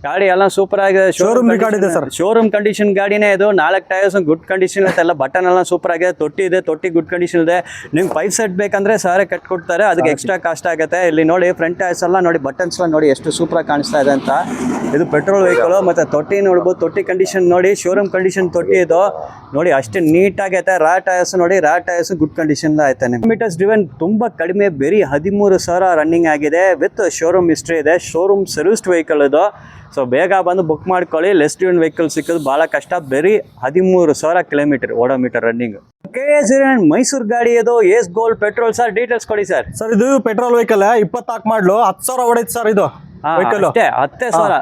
ಗಾಡಿ ಎಲ್ಲ ಸೂಪರ್ ಆಗಿದೆ. ಶೋರೂಮ್ ರಿಕಾರ್ಡ್ ಇದೆ ಸರ್. ಶೋರೂಮ್ ಕಂಡೀಷನ್ ಗಾಡಿನೇ ಇದು. 4 ಟೈರ್ಸ್ ಗುಡ್ ಕಂಡೀಷನ್ ಐತೆ. ಎಲ್ಲ ಬಟನ್ ಎಲ್ಲ ಸೂಪರ್ ಆಗಿದೆ. ತೊಟ್ಟಿ ಇದೆ, ತೊಟ್ಟಿ ಗುಡ್ ಕಂಡೀಷನ್ ಇದೆ. ನಿಮ್ಗೆ ಪೈಪ್ ಸೆಟ್ ಬೇಕಂದ್ರೆ ಸಾರೇ ಕಟ್ಕೊಡ್ತಾರೆ, ಅದಕ್ಕೆ ಎಕ್ಸ್ಟ್ರಾ ಕಾಸ್ಟ್ ಆಗುತ್ತೆ. ಇಲ್ಲಿ ನೋಡಿ ಫ್ರಂಟ್ ಟೈರ್ಸ್ ಎಲ್ಲ ನೋಡಿ, ಬಟನ್ಸ್ ಎಲ್ಲ ನೋಡಿ ಎಷ್ಟು ಸೂಪರ್ ಆಗಿ ಕಾಣಿಸ್ತಾ ಇದೆ ಅಂತ. ಇದು ಪೆಟ್ರೋಲ್ ವೆಹಿಕಲ್. ಮತ್ತು ತೊಟ್ಟಿ ನೋಡ್ಬೋದು, ತೊಟ್ಟಿ ಕಂಡೀಷನ್ ನೋಡಿ, ಶೋರೂಮ್ ಕಂಡೀಷನ್ ತೊಟ್ಟಿ ಇದು ನೋಡಿ, ಅಷ್ಟೇ ನೀಟಾಗೈತೆ. ಟೈರ್ಸ್ ನೋಡಿ, ಟೈರ್ಸ್ ಗುಡ್ ಕಂಡೀಷನ್ ಐತೆ. ಕಿಲೋಮೀಟರ್ಸ್ ಡ್ರಿವನ್ ತುಂಬ ಕಡಿಮೆ, ಬರೀ 13,000 ರನ್ನಿಂಗ್ ಆಗಿದೆ. ವಿತ್ ಶೋರೂಮ್ ಹಿಸ್ಟ್ರಿ ಇದೆ. ಶೋರೂಮ್ ಸರ್ವಿಸ್ಡ್ ವೆಹಿಕಲ್ ಇದು. ಸೊ ಬೇಗ ಬಂದು ಬುಕ್ ಮಾಡ್ಕೊಳ್ಳಿ. ಲೆಸ್ ಡ್ಯೂನ್ ವೆಹಿಕಲ್ ಸಿಕ್ಕೋದು ಭಾಳ ಕಷ್ಟ. ಬರೀ 13,000 kilometre odometer running. KA09 Mysuru ಗಾಡಿ ಇದು. Gold petrol sir. ಡೀಟೇಲ್ಸ್ ಕೊಡಿ ಸರ್. ಸರ್ ಇದು ಪೆಟ್ರೋಲ್ ವೆಹಿಕಲ್ 24 ಮಾಡಲು. 10,000 ಹೊಡೆಯುತ್ತೆ ಸರ್ ಇದು ವೆಹಿಕಲ್. 10,000?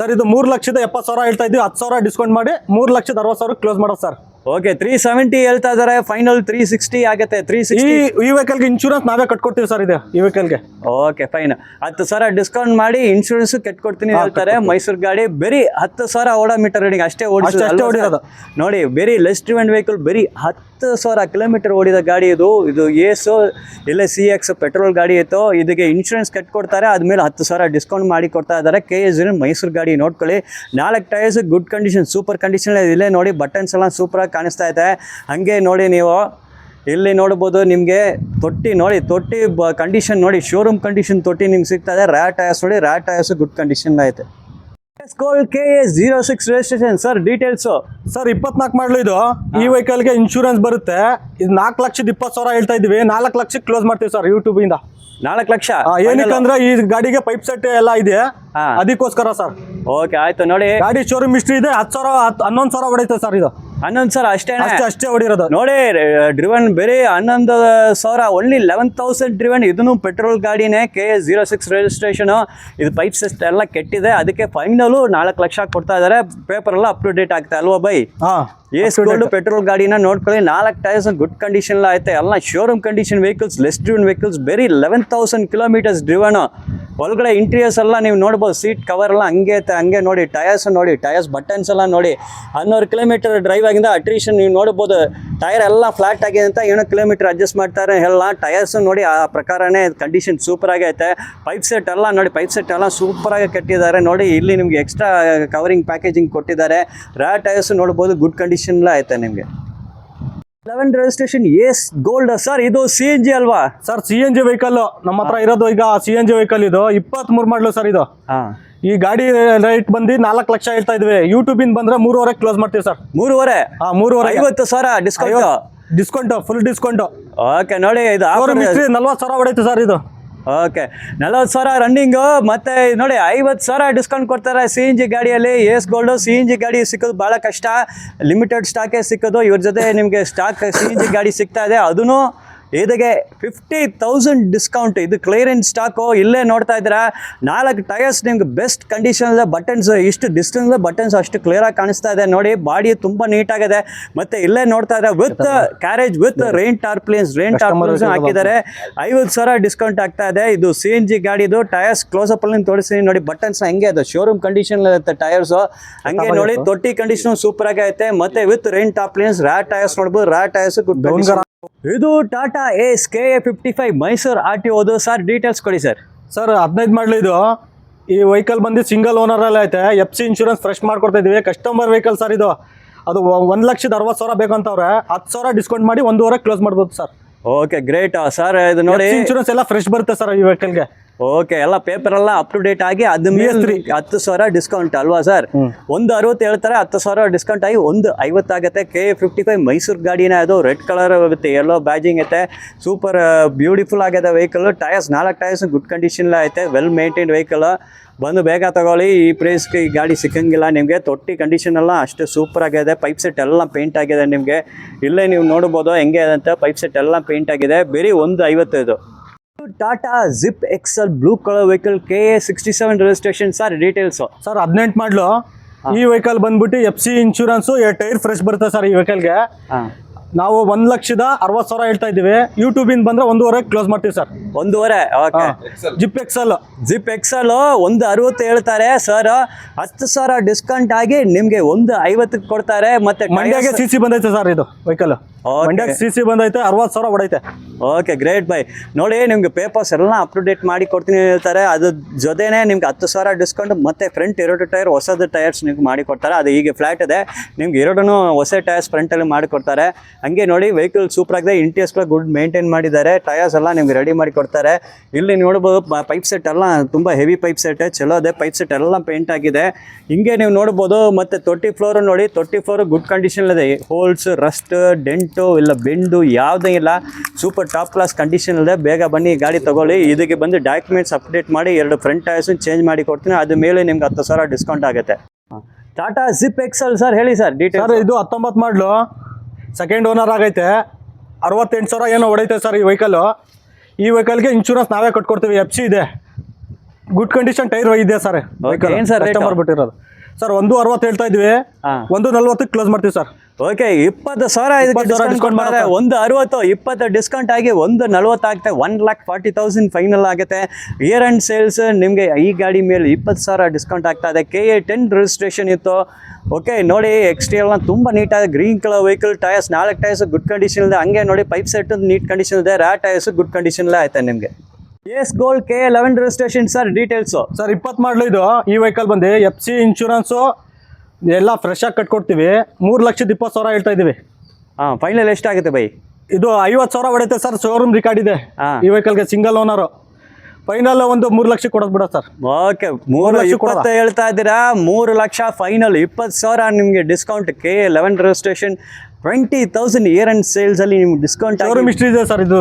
ಸರ್ ಇದು 3,70,000 ಹೇಳ್ತಾ ಇದ್ವಿ. 10,000 ಡಿಸ್ಕೌಂಟ್ ಮಾಡಿ 3,60,000 ಕ್ಲೋಸ್ ಮಾಡೋದು ಸರ್. ಓಕೆ. 370 ಹೇಳ್ತಾ ಇದಾರೆ. ಫೈನಲ್ 360 ಆಗುತ್ತೆ. 360 ಈ ವೆಹಿಕಲ್ಗೆ ಇನ್ಶೂರೆನ್ಸ್ ನಾವೇ ಕಟ್ಕೊಡ್ತೀವಿ ಸರ್. ಇದು ಈ ವೆಹಿಕಲ್ಗೆ. Okay fine. 10,000 ಡಿಸ್ಕೌಂಟ್ ಮಾಡಿ ಇನ್ಶೂರೆನ್ಸ್ ಕಟ್ಕೊಡ್ತೀನಿ ಹೇಳ್ತಾರೆ. ಮೈಸೂರು ಗಾಡಿ ಬರೀ 10,000 ಓಡೋಮೀಟರ್ ರನ್ನಿಂಗ್ ಅಷ್ಟೇ ಓಡಿರೋದು ನೋಡಿ. Very less driven vehicle. ಬರೀ 10,000 ಕಿಲೋಮೀಟರ್ ಓಡಿದ ಗಾಡಿ ಇದು. ಇಲ್ಲೇ CX ಪೆಟ್ರೋಲ್ ಗಾಡಿ ಇತ್ತು. ಇದಕ್ಕೆ ಇನ್ಶೂರೆನ್ಸ್ ಕಟ್ಕೊಡ್ತಾರೆ. ಆದ್ಮೇಲೆ 10,000 ಡಿಸ್ಕೌಂಟ್ ಮಾಡಿ ಕೊಡ್ತಾ ಇದ್ದಾರೆ. KA09 ಮೈಸೂರು ಗಾಡಿ ನೋಡ್ಕೊಳ್ಳಿ. 4 tyres good condition, super condition ಇಲ್ಲೇ ನೋಡಿ. ಬಟನ್ಸ್ ಎಲ್ಲ ಸೂಪರ್ ಆಗಿ ಕಾಣಿಸ್ತಾ ಇದೆ. ಹಂಗೆ ನೋಡಿ ನೀವು ಇಲ್ಲಿ ನೋಡ್ಬೋದು. ನಿಮಗೆ ತೊಟ್ಟಿ ನೋಡಿ, ತೊಟ್ಟಿ ಕಂಡೀಷನ್ ನೋಡಿ, ಶೋರೂಮ್ ಕಂಡೀಷನ್ ತೊಟ್ಟಿ ನಿಮ್ಗೆ ಸಿಗ್ತಾ ಇದೆ. ಟೈರ್ಸ್ ನೋಡಿ, ಟೈರ್ಸ್ ಗುಡ್ ಕಂಡೀಷನ್ ಐತೆ. Gold KA06 registration sir. Details sir 24 ಮಾಡಲು ಇದು. ಈ ವೆಹಿಕಲ್ಗೆ ಇನ್ಶೂರೆನ್ಸ್ ಬರುತ್ತೆ. ಇದು 4,20,000 ಹೇಳ್ತಾ ಇದ್ವಿ. 4 ಲಕ್ಷಕ್ಕೆ ಕ್ಲೋಸ್ ಮಾಡ್ತೀವಿ ಸರ್ ಯೂಟ್ಯೂಬ್ ಇಂದ. 4 ಲಕ್ಷ ಏನಕ್ಕಂದ್ರೆ ಈ ಗಾಡಿಗೆ ಪೈಪ್ ಸೆಟ್ ಎಲ್ಲ ಇದೆ, ಅದಕ್ಕೋಸ್ಕರ ಸರ್. ಓಕೆ ಆಯ್ತು ನೋಡಿ. ಗಾಡಿ ಶೋರೂಮ್ ಹಿಸ್ಟ್ರಿ ಇದೆ. 11,000 ಹೊಡೆಯುತ್ತೆ ಸರ್ ಇದು. 11,000 ಅಷ್ಟೇ ಹೊಡಿರೋದು ನೋಡಿ. ಡ್ರಿವನ್ ಬೇರೆ 11,000, ಓನ್ಲಿ 11,000 ಡ್ರಿವನ್. ಇದನ್ನು ಪೆಟ್ರೋಲ್ ಗಾಡಿನೇ. KA06 registration. ಇದು ಪೈಪ್ ಸೆಟ್ ಎಲ್ಲ ಕೆಟ್ಟಿದೆ. ಅದಕ್ಕೆ ಫೈನಲು 4 ಲಕ್ಷ ಕೊಡ್ತಾ ಇದ್ದಾರೆ. ಪೇಪರ್ ಎಲ್ಲ ಅಪ್ ಟು ಡೇಟ್ ಆಗ್ತಾ ಅಲ್ವಾ ಬೈ? ಗೋಲ್ಡ್ ಪೆಟ್ರೋಲ್ ಗಾಡಿನ ನೋಡ್ಕೊಳ್ಳಿ. 4 ಟೈರ್ಸ್ ಗುಡ್ ಕಂಡೀಷನ್ ಐತೆ. ಎಲ್ಲ showroom condition vehicles, less driven vehicles. ಬರೀ 11,000 ಕಿಲೋಮೀಟರ್ಸ್ ಡ್ರಿವನ್. ಒಳಗಡೆ ಇಂಟೀರಿಯರ್ಸ್ ಎಲ್ಲ ನೀವು ನೋಡ್ಬೋದು, ಸೀಟ್ ಕವರ್ ಎಲ್ಲ ಹಂಗೆ ಐತೆ, ಹಂಗೆ ನೋಡಿ ಟಯರ್ಸ್ ಬಟನ್ಸ್ ಎಲ್ಲ ನೋಡಿ. 100 ಕಿಲೋಮೀಟರ್ ಡ್ರೈವ್ ಆಗಿಂದ ಅಟ್ರಿಷನ್ ನೀವು ನೋಡ್ಬೋದು, ಟೈರ್ ಎಲ್ಲ ಫ್ಲಾಟ್ ಆಗಿದೆ ಅಂತ ಏನೋ ಕಿಲೋಮೀಟರ್ ಅಡ್ಜಸ್ಟ್ ಮಾಡ್ತಾರೆ ಎಲ್ಲ. ಟಯರ್ಸ್ ನೋಡಿ ಆ ಪ್ರಕಾರನೇ ಕಂಡೀಷನ್ ಸೂಪರ್ ಆಗೈತೆ. ಪೈಪ್ ಸೆಟ್ ಎಲ್ಲ ನೋಡಿ, ಪೈಪ್ ಸೆಟ್ ಎಲ್ಲ ಸೂಪರ್ ಆಗಿ ಕಟ್ಟಿದ್ದಾರೆ ನೋಡಿ. ಇಲ್ಲಿ ನಿಮ್ಗೆ ಎಕ್ಸ್ಟ್ರಾ ಕವರಿಂಗ್ ಪ್ಯಾಕೇಜಿಂಗ್ ಕೊಟ್ಟಿದ್ದಾರೆ. ಟಯರ್ಸ್ ನೋಡ್ಬೋದು, ಗುಡ್ ಕಂಡೀಷನ್ ಐತೆ ನಿಮಗೆ. 11 ರಿಜಿಸ್ಟ್ರೇಷನ್ ಎಸ್ ಗೋಲ್ಡ್ ಸರ್, ಇದು CNG ಅಲ್ವಾ ಸರ್? CNG ವೆಹಿಕಲ್ ನಮ್ಮ ಹತ್ರ ಇರೋದು ಈಗ. CNG ವೆಹಿಕಲ್ ಇದು 23 ಮಾಡಲು ಸರ್ ಇದು. ಈ ಗಾಡಿ ರೇಟ್ ಬಂದು 4 ಲಕ್ಷ ಹೇಳ್ತಾ ಇದ್ವಿ. ಯೂಟ್ಯೂಬ್ ಇಂದ ಬಂದ್ರೆ 3.5 ಕ್ಲೋಸ್ ಮಾಡ್ತೀವಿ sir. 3.5? 3.5. 50,000 discount, full discount. Okay ನೋಡಿ, ಇದು 40,000 ಹೊಡೈತೆ ಸರ್ ಇದು. Okay, 40,000 running. ಮತ್ತೆ ನೋಡಿ 50,000 ಡಿಸ್ಕೌಂಟ್ ಕೊಡ್ತಾರೆ CNG ಗಾಡಿಯಲ್ಲಿ. ಎಸ್ ಗೋಲ್ಡು CNG ಗಾಡಿ ಸಿಕ್ಕೋದು ಭಾಳ ಕಷ್ಟ, ಲಿಮಿಟೆಡ್ ಸ್ಟಾಕೇ ಸಿಕ್ಕೋದು. ಇವ್ರ ಜೊತೆ ನಿಮಗೆ ಸ್ಟಾಕ್ CNG ಗಾಡಿ ಸಿಗ್ತಾ ಇದೆ, ಅದನ್ನು ಇದಕ್ಕೆ 50,000 ಡಿಸ್ಕೌಂಟ್. ಇದು ಕ್ಲಿಯರೆನ್ಸ್ ಸ್ಟಾಕು. ಇಲ್ಲೇ ನೋಡ್ತಾ ಇದ್ದೀರಾ, 4 ಟಯರ್ಸ್ ನಿಮ್ಗೆ ಬೆಸ್ಟ್ ಕಂಡೀಷನ್ ಇದೆ. ಬಟನ್ಸ್ ಇಷ್ಟು ಡಿಸ್ಟೆನ್ಸ್ ಬಟನ್ಸ್ ಅಷ್ಟು ಕ್ಲಿಯರಾಗಿ ಕಾಣಿಸ್ತಾ ಇದೆ ನೋಡಿ. ಬಾಡಿ ತುಂಬ ನೀಟಾಗಿದೆ. ಮತ್ತೆ ಇಲ್ಲೇ ನೋಡ್ತಾ ಇದ್ದಾರೆ ವಿತ್ ಕ್ಯಾರೇಜ್ ವಿತ್ ರೈನ್ ಟಾರ್ಪ್ಲಿನ್ಸ್ ಹಾಕಿದ್ದಾರೆ. 50,000 ಡಿಸ್ಕೌಂಟ್ ಆಗ್ತಾ ಇದೆ. ಇದು CNG ಗಾಡಿದು. ಟಯರ್ಸ್ ಕ್ಲೋಸಪ್ ಅಲ್ಲಿ ತೋರಿಸಿ ನೋಡಿ, ಬಟನ್ಸ್ ಹೆಂಗೆ ಅದು ಶೋರೂಮ್ ಕಂಡೀಷನ್ ಇರುತ್ತೆ ಟಯರ್ಸ್. ಹಂಗೆ ನೋಡಿ, ತೊಟ್ಟಿ ಕಂಡೀಷನ್ ಸೂಪರ್ ಆಗಿ ಐತೆ. ಮತ್ತೆ ವಿತ್ ರೈನ್ ಟಾರ್ಪ್ಲಿನ್ಸ್. ಟಯರ್ಸ್ ನೋಡ್ಬೋದು, ಟಯರ್ಸ್ ಗುಡ್. ಇದು ಟಾಟಾ ಏಸ್ KA 55 Mysuru RTO sir. Details ಕೊಡಿ ಸರ್. 15 ಮಾಡಲಿ ಇದು. ಈ ವೆಹಿಕಲ್ ಬಂದು ಸಿಂಗಲ್ ಓನರ್ ಅಲ್ಲಿ ಐತೆ. FC ಇನ್ಶೂರೆನ್ಸ್ ಫ್ರೆಶ್ ಮಾಡ್ಕೊಡ್ತಾ ಇದೀವಿ. ಕಸ್ಟಮರ್ ವೆಹಿಕಲ್ ಸರ್ ಇದು. ಅದು 1,60,000 ಬೇಕಂತವ್ರೆ. 10,000 ಡಿಸ್ಕೌಂಟ್ ಮಾಡಿ 1.5 ಕ್ಲೋಸ್ ಮಾಡ್ಬೋದು ಸರ್. Okay, great sir. ಇದು ನೋಡಿ, ಇನ್ಶೂರೆನ್ಸ್ ಎಲ್ಲ ಫ್ರೆಶ್ ಬರುತ್ತೆ ಸರ್ ಈ ವೆಹಿಕಲ್ಗೆ. ಓಕೆ, ಎಲ್ಲ ಪೇಪರ್ ಎಲ್ಲ ಅಪ್ ಟು ಡೇಟ್ ಆಗಿ ಅದ್ರ ಮೇಲೆ 10,000 ಡಿಸ್ಕೌಂಟ್ ಅಲ್ವಾ ಸರ್? 160 ಹೇಳ್ತಾರೆ, 10,000 ಡಿಸ್ಕೌಂಟ್ ಆಗಿ 150 ಆಗುತ್ತೆ. KA 55 ಮೈಸೂರು ಗಾಡಿನ. ಅದು red colour with yellow badging ಐತೆ. ಸೂಪರ್ ಬ್ಯೂಟಿಫುಲ್ ಆಗಿದೆ vehicle. Tyres 4 tyres good condition ಐತೆ. Well maintained vehicle. ಬಂದು ಬೇಗ ತಗೊಳ್ಳಿ. ಈ ಪ್ರೈಸ್ಗೆ ಈ ಗಾಡಿ ಸಿಕ್ಕಂಗಿಲ್ಲ ನಿಮಗೆ. ತೊಟ್ಟಿ ಕಂಡೀಷನ್ ಎಲ್ಲ ಅಷ್ಟೇ ಸೂಪರ್ ಆಗಿದೆ. ಪೈಪ್ ಸೆಟ್ ಎಲ್ಲ ಪೇಂಟ್ ಆಗಿದೆ ನಿಮಗೆ. ಇಲ್ಲೇ ನೀವು ನೋಡ್ಬೋದು ಹೆಂಗೆ ಅಂತ. ಪೈಪ್ ಸೆಟ್ ಎಲ್ಲ ಪೇಂಟ್ ಆಗಿದೆ. ಬರೀ 150 ಇದು. Tata zip XL blue colour vehicle KA 67 registration sir. Details sir 18 ಮಾಡಲು. ಈ ವೆಹಿಕಲ್ ಬಂದ್ಬಿಟ್ಟು FC ಇನ್ಶೂರೆನ್ಸ್, ಟೈರ್ ಫ್ರೆಶ್ ಬರುತ್ತೆ ಸರ್ ಈ ವೆಹಿಕಲ್ಗೆ. ನಾವು 1,60,000 ಹೇಳ್ತಾ ಇದ್ದೀವಿ. ಯೂಟ್ಯೂಬ್ ಇಂದ ಬಂದ್ರೆ 1.5 ಕ್ಲೋಸ್ ಮಾಡ್ತೀವಿ ಸರ್. 1.5? ಓಕೆ. ಜಿಪ್ XL 160 ಹೇಳ್ತಾರೆ ಸರ್. 10,000 ಡಿಸ್ಕೌಂಟ್ ಆಗಿ ನಿಮ್ಗೆ 150 ಕೊಡ್ತಾರೆ. ಮತ್ತೆ ಮಂಡ್ಯಗೆ CC ಬಂದೈತೆ ಸರ್ ಇದು ವೆಹಿಕಲ್. ಮಂಡ್ಯಕ್ಕೆ CC ಬಂದೈತೆ. 60,000 ಹೊಡೈತೆ. Okay, great by. ನೋಡಿ, ನಿಮ್ಗೆ ಪೇಪರ್ಸ್ ಎಲ್ಲ ಅಪ್ ಟು ಡೇಟ್ ಮಾಡಿ ಕೊಡ್ತೀನಿ ಹೇಳ್ತಾರೆ. ಅದ್ರ ಜೊತೆನೇ ನಿಮ್ಗೆ 10,000 ಡಿಸ್ಕೌಂಟ್. ಮತ್ತೆ ಫ್ರಂಟ್ 2 ಟೈರ್ ಹೊಸದು ಟೈರ್ಸ್ ನಿಮ್ಗೆ ಮಾಡಿ ಕೊಡ್ತಾರೆ. ಅದು ಈಗ ಫ್ಲಾಟ್ ಇದೆ, ನಿಮ್ಗೆ 2 ಹೊಸ ಟೈರ್ಸ್ ಫ್ರಂಟಲ್ಲಿ ಮಾಡಿ ಕೊಡ್ತಾರೆ. ಹಂಗೆ ನೋಡಿ, ವೆಹಿಕಲ್ ಸೂಪರ್ ಆಗಿದೆ. ಇಂಟೀರಿಯರ್ಸ್ ಗುಡ್ ಮೇಂಟೈನ್ ಮಾಡಿದ್ದಾರೆ. ಟಯರ್ಸ್ ಎಲ್ಲ ನಿಮ್ಗೆ ರೆಡಿ ಮಾಡಿ ಕೊಡ್ತಾರೆ. ಇಲ್ಲಿ ನೋಡ್ಬೋದು, ಪೈಪ್ ಸೆಟ್ ಎಲ್ಲ ತುಂಬ ಹೆವಿ ಪೈಪ್ ಸೆಟ್ ಚಲೋ ಇದೆ. ಪೈಪ್ ಸೆಟ್ ಎಲ್ಲ ಪೇಂಟ್ ಆಗಿದೆ. ಹಿಂಗೆ ನೀವು ನೋಡ್ಬೋದು. ಮತ್ತೆ ತೊಟ್ಟಿ ಫ್ಲೋರ್ ನೋಡಿ, ತೊಟ್ಟಿ ಫ್ಲೋರ್ ಗುಡ್ ಕಂಡೀಷನ್ ಇದೆ. ಹೋಲ್ಸ್, ರಸ್ಟ್, ಡೆಂಟು ಇಲ್ಲ ಬೆಂಡು ಯಾವುದೇ ಇಲ್ಲ. ಸೂಪರ್ ಟಾಪ್ ಕ್ಲಾಸ್ ಕಂಡೀಷನ್ ಇದೆ. ಬೇಗ ಬನ್ನಿ ಗಾಡಿ ತಗೊಳ್ಳಿ. ಇದಕ್ಕೆ ಬಂದು ಡಾಕ್ಯುಮೆಂಟ್ಸ್ ಅಪ್ಡೇಟ್ ಮಾಡಿ 2 ಫ್ರಂಟ್ ಟೈರ್ಸ್ ಚೇಂಜ್ ಮಾಡಿ ಕೊಡ್ತೀನಿ. ಅದ್ರ ಮೇಲೆ ನಿಮ್ಗೆ 10,000 ಡಿಸ್ಕೌಂಟ್ ಆಗುತ್ತೆ. ಟಾಟಾ ಜಿಪ್ XL ಸರ್, ಹೇಳಿ ಸರ್ ಡೀಟೇಲ್. ಸರ್ ಇದು 19 ಮಾಡಲು. ಸೆಕೆಂಡ್ ಓನರ್ ಆಗೈತೆ. 68,000 ಏನೋ ಹೊಡೈತೆ ಸರ್ ಈ ವೆಹಿಕಲ್ಲು. ಈ ವೆಹಿಕಲ್ಗೆ ಇನ್ಶೂರೆನ್ಸ್ ನಾವೇ ಕಟ್ಕೊಡ್ತೀವಿ. FC ಇದೆ. ಗುಡ್ ಕಂಡೀಷನ್ ಟೈರ್ ಇದೆ ಸರ್. ಏನು ಸರ್ ಕಸ್ಟಮರ್ ಬಿಟ್ಟಿರೋದು ಸರ್. 160 ಹೇಳ್ತಾ ಇದ್ವಿ. 140 ಕ್ಲೋಸ್ ಮಾಡ್ತೀವಿ ಸರ್. ಓಕೆ, 20,000 ಡಿಸ್ಕೌಂಟ್ ಮಾಡಿದ್ರೆ 160, 20 ಡಿಸ್ಕೌಂಟ್ ಆಗಿ 140 ಆಗುತ್ತೆ. 1,40,000 ಫೈನಲ್ ಆಗುತ್ತೆ. ಇಯರ್ ಅಂಡ್ ಸೇಲ್ಸ್ ನಿಮಗೆ ಈ ಗಾಡಿ ಮೇಲೆ 20,000 ಡಿಸ್ಕೌಂಟ್ ಆಗ್ತಾ ಇದೆ. KA 10 ರಿಜಿಸ್ಟ್ರೇಷನ್ ಇತ್ತು. ಓಕೆ, ನೋಡಿ ಎಕ್ಸ್ಟೀರಿಯರ್ನ ತುಂಬ ನೀಟಾಗಿ green colour vehicle. Tyres 4 tyres good condition ಇದೆ. ಹಂಗೆ ನೋಡಿ, ಪೈಪ್ ಸೆಟ್ ನೀಟ್ ಕಂಡೀಷನ್ ಇದೆ. ಟಯರ್ಸ್ ಗುಡ್ ಕಂಡೀಷನ್ ಆಯ್ತಾ ನಿಮಗೆ. ಎಸ್ ಗೋಲ್ಡ್ KA 11 registration sir. Details sir 20 ಮಾಡಲು ಇದು. ಈ ವೆಹಿಕಲ್ ಬಂದು FC ಇನ್ಶೂರೆನ್ಸು ಎಲ್ಲ ಫ್ರೆಶ್ ಆಗಿ ಕಟ್ಕೊಡ್ತೀವಿ. 3,20,000 ಹೇಳ್ತಾ ಇದೀವಿ. ಫೈನಲ್ ಎಷ್ಟಾಗುತ್ತೆ ಬೈ? ಇದು 50,000 ಹೊಡೈತೆ ಸರ್. ಶೋರೂಮ್ ರಿಕಾರ್ಡ್ ಇದೆ ಈ ವೆಹಿಕಲ್ಗೆ. Single owner. ಫೈನಲ್ ಒಂದು 3 ಲಕ್ಷ ಕೊಡೋದು ಬಿಡ ಸರ್. ಓಕೆ, 3,20,000 ಹೇಳ್ತಾ ಇದ್ದೀರಾ. 3 ಲಕ್ಷ ಫೈನಲ್. 20,000 ನಿಮಗೆ discount. KA 11 registration. 20,000 year and sales ಅಲ್ಲಿ ನಿಮ್ಗೆ ಡಿಸ್ಕೌಂಟ್. ಶೋರೂಮ್ ಹಿಸ್ಟ್ರಿ ಇದೆ ಸರ್ ಇದು.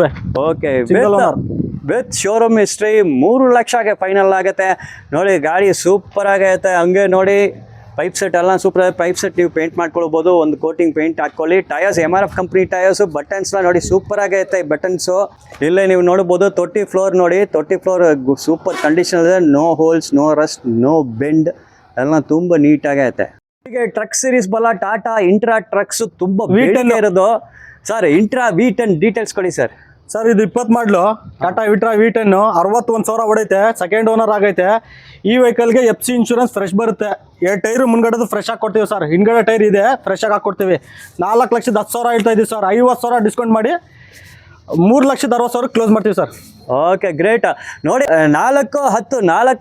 ಓಕೆ, ವಿತ್ ಶೋರೂಮ್ ಹಿಸ್ಟ್ರಿ 3 ಲಕ್ಷಕ್ಕೆ ಫೈನಲ್ ಆಗುತ್ತೆ. ನೋಡಿ, ಗಾಡಿ ಸೂಪರ್ ಆಗೈತೆ. ಹಂಗೆ ನೋಡಿ, ಪೈಪ್ ಸೆಟ್ ಎಲ್ಲ ಸೂಪರ್ ಆಗಿದೆ. ಪೈಪ್ ಸೆಟ್ ನೀವು ಪೇಂಟ್ ಮಾಡ್ಕೊಳ್ಬೋದು. ಒಂದು ಕೋಟಿಂಗ್ ಪೇಂಟ್ ಹಾಕ್ಕೊಳ್ಳಿ. Tyres MRF company tyres. ಬಟನ್ಸ್ನ ನೋಡಿ ಸೂಪರ್ ಆಗೈತೆ ಬಟನ್ಸು. ಇಲ್ಲೇ ನೀವು ನೋಡ್ಬೋದು. ತೊಟ್ಟಿ ಫ್ಲೋರ್ ನೋಡಿ, ತೊಟ್ಟಿ ಫ್ಲೋರ್ ಸೂಪರ್ ಕಂಡೀಷನ್ ಇದೆ. No holes, no rust, no bend, ಎಲ್ಲ ತುಂಬ ನೀಟಾಗೈತೆ. ಹೀಗೆ ಟ್ರಕ್ ಸೀರೀಸ್ ಬಲ್ಲ ಟಾಟಾ ಇಂಟ್ರಾ ಟ್ರಕ್ಸ್ ತುಂಬ ಬೇಡಿಕೆ ಇರೋದು ಸರ್. ಇಂಟ್ರಾ V10 ಡೀಟೇಲ್ಸ್ ಕೊಡಿ ಸರ್. ಸರ್ ಇದು 20 ಮಾಡಲು ಟಾಟಾ ವಿಟ್ರಾ V10 61,000 ಹೊಡೈತೆ, ಸೆಕೆಂಡ್ ಓನರ್ ಆಗೈತೆ. ಈ ವೆಹಿಕಲ್ಗೆ FC ಇನ್ಶೂರೆನ್ಸ್ ಫ್ರೆಶ್ ಬರುತ್ತೆ. 2 ಟೈರು ಮುಂದ್ಗಡೆದು ಫ್ರೆಶ್ ಆಗಿ ಕೊಡ್ತೀವಿ ಸರ್. ಹಿಂದ್ಗಡೆ ಟೈರ್ ಇದೆ, ಫ್ರೆಶ್ ಆಗಿ ಹಾಕ್ಕೊಡ್ತೀವಿ. 4,10,000 ಹೇಳ್ತಾ ಇದ್ದೀವಿ ಸರ್. 50,000 ಡಿಸ್ಕೌಂಟ್ ಮಾಡಿ 3,60,000 ಕ್ಲೋಸ್ ಮಾಡ್ತೀವಿ ಸರ್. Okay great. ನೋಡಿ 4,10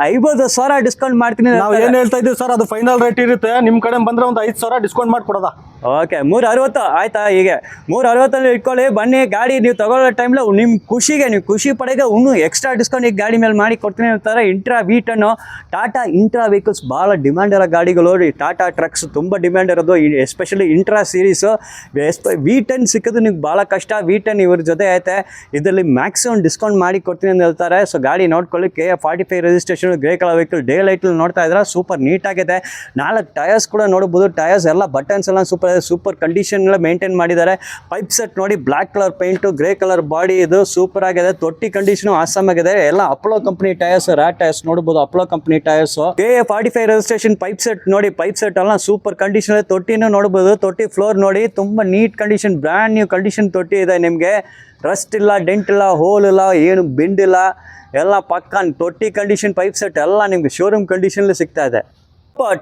50,000 ಡಿಸ್ಕೌಂಟ್ ಮಾಡ್ತೀನಿ. ನಾವು ಏನು ಹೇಳ್ತಾ ಇದ್ದೀವಿ ಸರ್, ಅದು ಫೈನಲ್ ರೇಟ್ ಇರುತ್ತೆ. ನಿಮ್ಮ ಕಡೆ ಬಂದರೆ ಒಂದು 5,000 ಡಿಸ್ಕೌಂಟ್ ಮಾಡಿಕೊಡೋದಾ? ಓಕೆ 360 ಆಯ್ತಾ? ಹೀಗೆ 360 ಇಟ್ಕೊಳ್ಳಿ. ಬನ್ನಿ, ಗಾಡಿ ನೀವು ತಗೊಳ್ಳೋ ಟೈಮ್లో ನಿಮ್ಮ ಖುಷಿಗೆ, ನೀವು ಖುಷಿ ಪಡೆಗೆ ಇನ್ನೂ ಎಕ್ಸ್ಟ್ರಾ ಡಿಸ್ಕೌಂಟ್ ಈ ಗಾಡಿ ಮೇಲೆ ಮಾಡಿ ಕೊಡ್ತೀನಿ ಅಂತಾರೆ. Intra V10 Tata intra vehicles ಭಾಳ ಡಿಮ್ಯಾಂಡ್ ಇರೋ ಗಾಡಿಗಳು. ಟಾಟಾ ಟ್ರಕ್ಸ್ ತುಂಬ ಡಿಮ್ಯಾಂಡ್ ಇರೋದು, ಎಸ್ಪೆಷಲಿ ಇಂಟ್ರಾ ಸೀರೀಸು. V10 ಸಿಕ್ಕೋದು ನಿಮ್ಗೆ ಭಾಳ ಕಷ್ಟ. V10 ಇವ್ರ ಜೊತೆ ಐತೆ. ಇದರಲ್ಲಿ ಮ್ಯಾಕ್ಸಿಮಮ್ ಡಿಸ್ಕೌಂಟ್ ಮಾಡಿ ಕೊಡ್ತೀನಿ ಅಂತ ಹೇಳ್ತಾರೆ. ಸೊ ಗಾಡಿ ನೋಡ್ಕೊಳ್ಳಿ, KA45 registration, grey colour vehicle, day ಲೈಟಲ್ಲಿ ನೋಡ್ತಾ ಇದ್ರೆ ಸೂಪರ್ ನೀಟಾಗಿದೆ. 4 ಟಯರ್ಸ್ ಕೂಡ ನೋಡ್ಬೋದು. ಟಯರ್ಸ್ ಎಲ್ಲ ಬಟನ್ಸ್ ಎಲ್ಲ ಸೂಪರ್ ಕಂಡೀಷನ್ ಎಲ್ಲ ಮೇಂಟೈನ್ ಮಾಡಿದ್ದಾರೆ. ಪೈಪ್ ಸೆಟ್ ನೋಡಿ, black colour paint, grey colour body, ಇದು ಸೂಪರ್ ಆಗಿದೆ. ತೊಟ್ಟಿ ಕಂಡೀಷನು ಆಸಮ್ ಆಗಿದೆ. ಎಲ್ಲ ಅಪ್ಲೋ ಕಂಪನಿ ಟಯರ್ಸ್, ರ್ಯಾಟ್ ಟಯರ್ಸ್ ನೋಡ್ಬೋದು, Apollo company tyres. KA45 registration. Pipe set ನೋಡಿ, ಪೈಪ್ ಸೆಟ್ ಎಲ್ಲ ಸೂಪರ್ ಕಂಡೀಷನ್. ತೊಟ್ಟಿನೂ ನೋಡ್ಬೋದು. ತೊಟ್ಟಿ ಫ್ಲೋರ್ ನೋಡಿ, ತುಂಬ neat condition, brand new condition ತೊಟ್ಟಿ ಇದೆ. ನಿಮಗೆ ರಸ್ಟ್ ಇಲ್ಲ, ಡೆಂಟ್ ಇಲ್ಲ, ಹೋಲ್ ಇಲ್ಲ, ಏನು ಬೆಂಡ್ ಇಲ್ಲ, ಎಲ್ಲ ಪಕ್ಕ ತೊಟ್ಟಿ ಕಂಡೀಷನ್. ಪೈಪ್ ಸೆಟ್ ಎಲ್ಲ ನಿಮ್ಗೆ ಶೋರೂಮ್ ಕಂಡೀಷನ್ಲಿ ಸಿಗ್ತಾ ಇದೆ.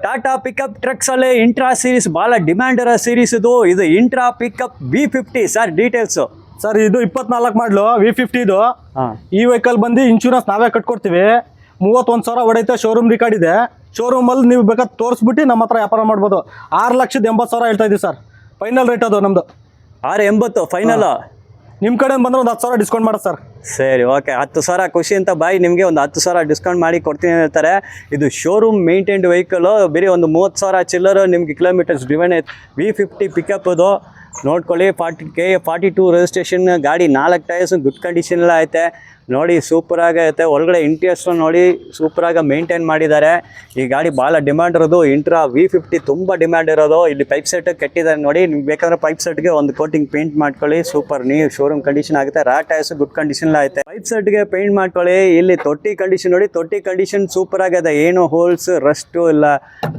ಟಾಟಾ ಪಿಕಪ್ ಟ್ರಕ್ಸ್ ಅಲ್ಲಿ ಇಂಟ್ರಾ ಸೀರೀಸ್ ಭಾಳ ಡಿಮ್ಯಾಂಡ್ ಇರೋ ಸೀರೀಸ್ ಇದು. Intra pickup V50 sir. Details sir, ಇದು 24 ಮಾಡಲು V50 ಇದು. ಈ ವೆಹಿಕಲ್ ಬಂದು ಇನ್ಶೂರೆನ್ಸ್ ನಾವೇ ಕಟ್ಕೊಡ್ತೀವಿ. 31,000 ಹೊಡೈತೆ, ಶೋರೂಮ್ ರಿಕಾರ್ಡ್ ಇದೆ. ಶೋರೂಮಲ್ಲಿ ನೀವು ಬೇಕಾದ್ರೆ ತೋರಿಸ್ಬಿಟ್ಟು ನಮ್ಮ ಹತ್ರ ವ್ಯಾಪಾರ ಮಾಡ್ಬೋದು. 6,80,000 ಹೇಳ್ತಾ ಇದ್ದೀವಿ ಸರ್. ಫೈನಲ್ ರೇಟ್ ಅದು ನಮ್ಮದು 6,80 ಫೈನಲ್. ನಿಮ್ಮ ಕಡೆ ಬಂದರೆ ಒಂದು 10,000 ಡಿಸ್ಕೌಂಟ್ ಮಾಡೋದು ಸರ್. ಸರಿ, ಓಕೆ. 10,000 ಖುಷಿ ಅಂತ ಬಾಯಿ, ನಿಮಗೆ ಒಂದು 10,000 ಡಿಸ್ಕೌಂಟ್ ಮಾಡಿ ಕೊಡ್ತೀನಿ ಹೇಳ್ತಾರೆ. ಇದು ಶೋರೂಮ್ ಮೇಂಟೈನ್ಡ್ ವೆಹಿಕಲು. ಬೇರೆ ಒಂದು 30,000 ಚಿಲ್ಲರು ನಿಮಗೆ ಕಿಲೋಮೀಟರ್ಸ್ ಡ್ರಿವನ್ ಐತೆ. V50 ಪಿಕಪ್ ಅದು ನೋಡ್ಕೊಳ್ಳಿ. KA42 ರಿಜಿಸ್ಟ್ರೇಷನ್ ಗಾಡಿ. 4 ಟೈರ್ಸ್ ಗುಡ್ ಕಂಡೀಷನ್ ಎಲ್ಲ ಐತೆ ನೋಡಿ, ಸೂಪರಾಗಿ ಐತೆ. ಒಳಗಡೆ ಇಂಟೀರಿಯರ್ಸ್ ನೋಡಿ, ಸೂಪರಾಗಿ ಮೇಂಟೈನ್ ಮಾಡಿದ್ದಾರೆ. ಈ ಗಾಡಿ ಭಾಳ ಡಿಮ್ಯಾಂಡ್ ಇರೋದು. ಇಂಟ್ರಾ V50 ತುಂಬ ಡಿಮ್ಯಾಂಡ್ ಇರೋದು. ಇಲ್ಲಿ ಪೈಪ್ ಸೆಟ್ ಕೆಟ್ಟಿದ್ದಾರೆ ನೋಡಿ, ನಿಮ್ಗೆ ಬೇಕಾದ್ರೆ ಪೈಪ್ ಸೆಟ್ಗೆ ಒಂದು ಕೋಟಿಂಗ್ ಪೇಂಟ್ ಮಾಡ್ಕೊಳ್ಳಿ. ಸೂಪರ್ ನೀವು ಶೋರೂಮ್ ಕಂಡೀಷನ್ ಆಗುತ್ತೆ. ರ್ಯಾಟ್ ಟೈರ್ಸ್ ಗುಡ್ ಕಂಡೀಷನ್ ಎಲ್ಲ ಐತೆ. ಪೈಪ್ ಸೆಟ್ಗೆ ಪೇಂಟ್ ಮಾಡ್ಕೊಳ್ಳಿ. ಇಲ್ಲಿ ತೊಟ್ಟಿ ಕಂಡೀಷನ್ ನೋಡಿ, ತೊಟ್ಟಿ ಕಂಡೀಷನ್ ಸೂಪರ್ ಆಗಿದೆ. ಏನು ಹೋಲ್ಸ್, ರಸ್ಟು ಇಲ್ಲ,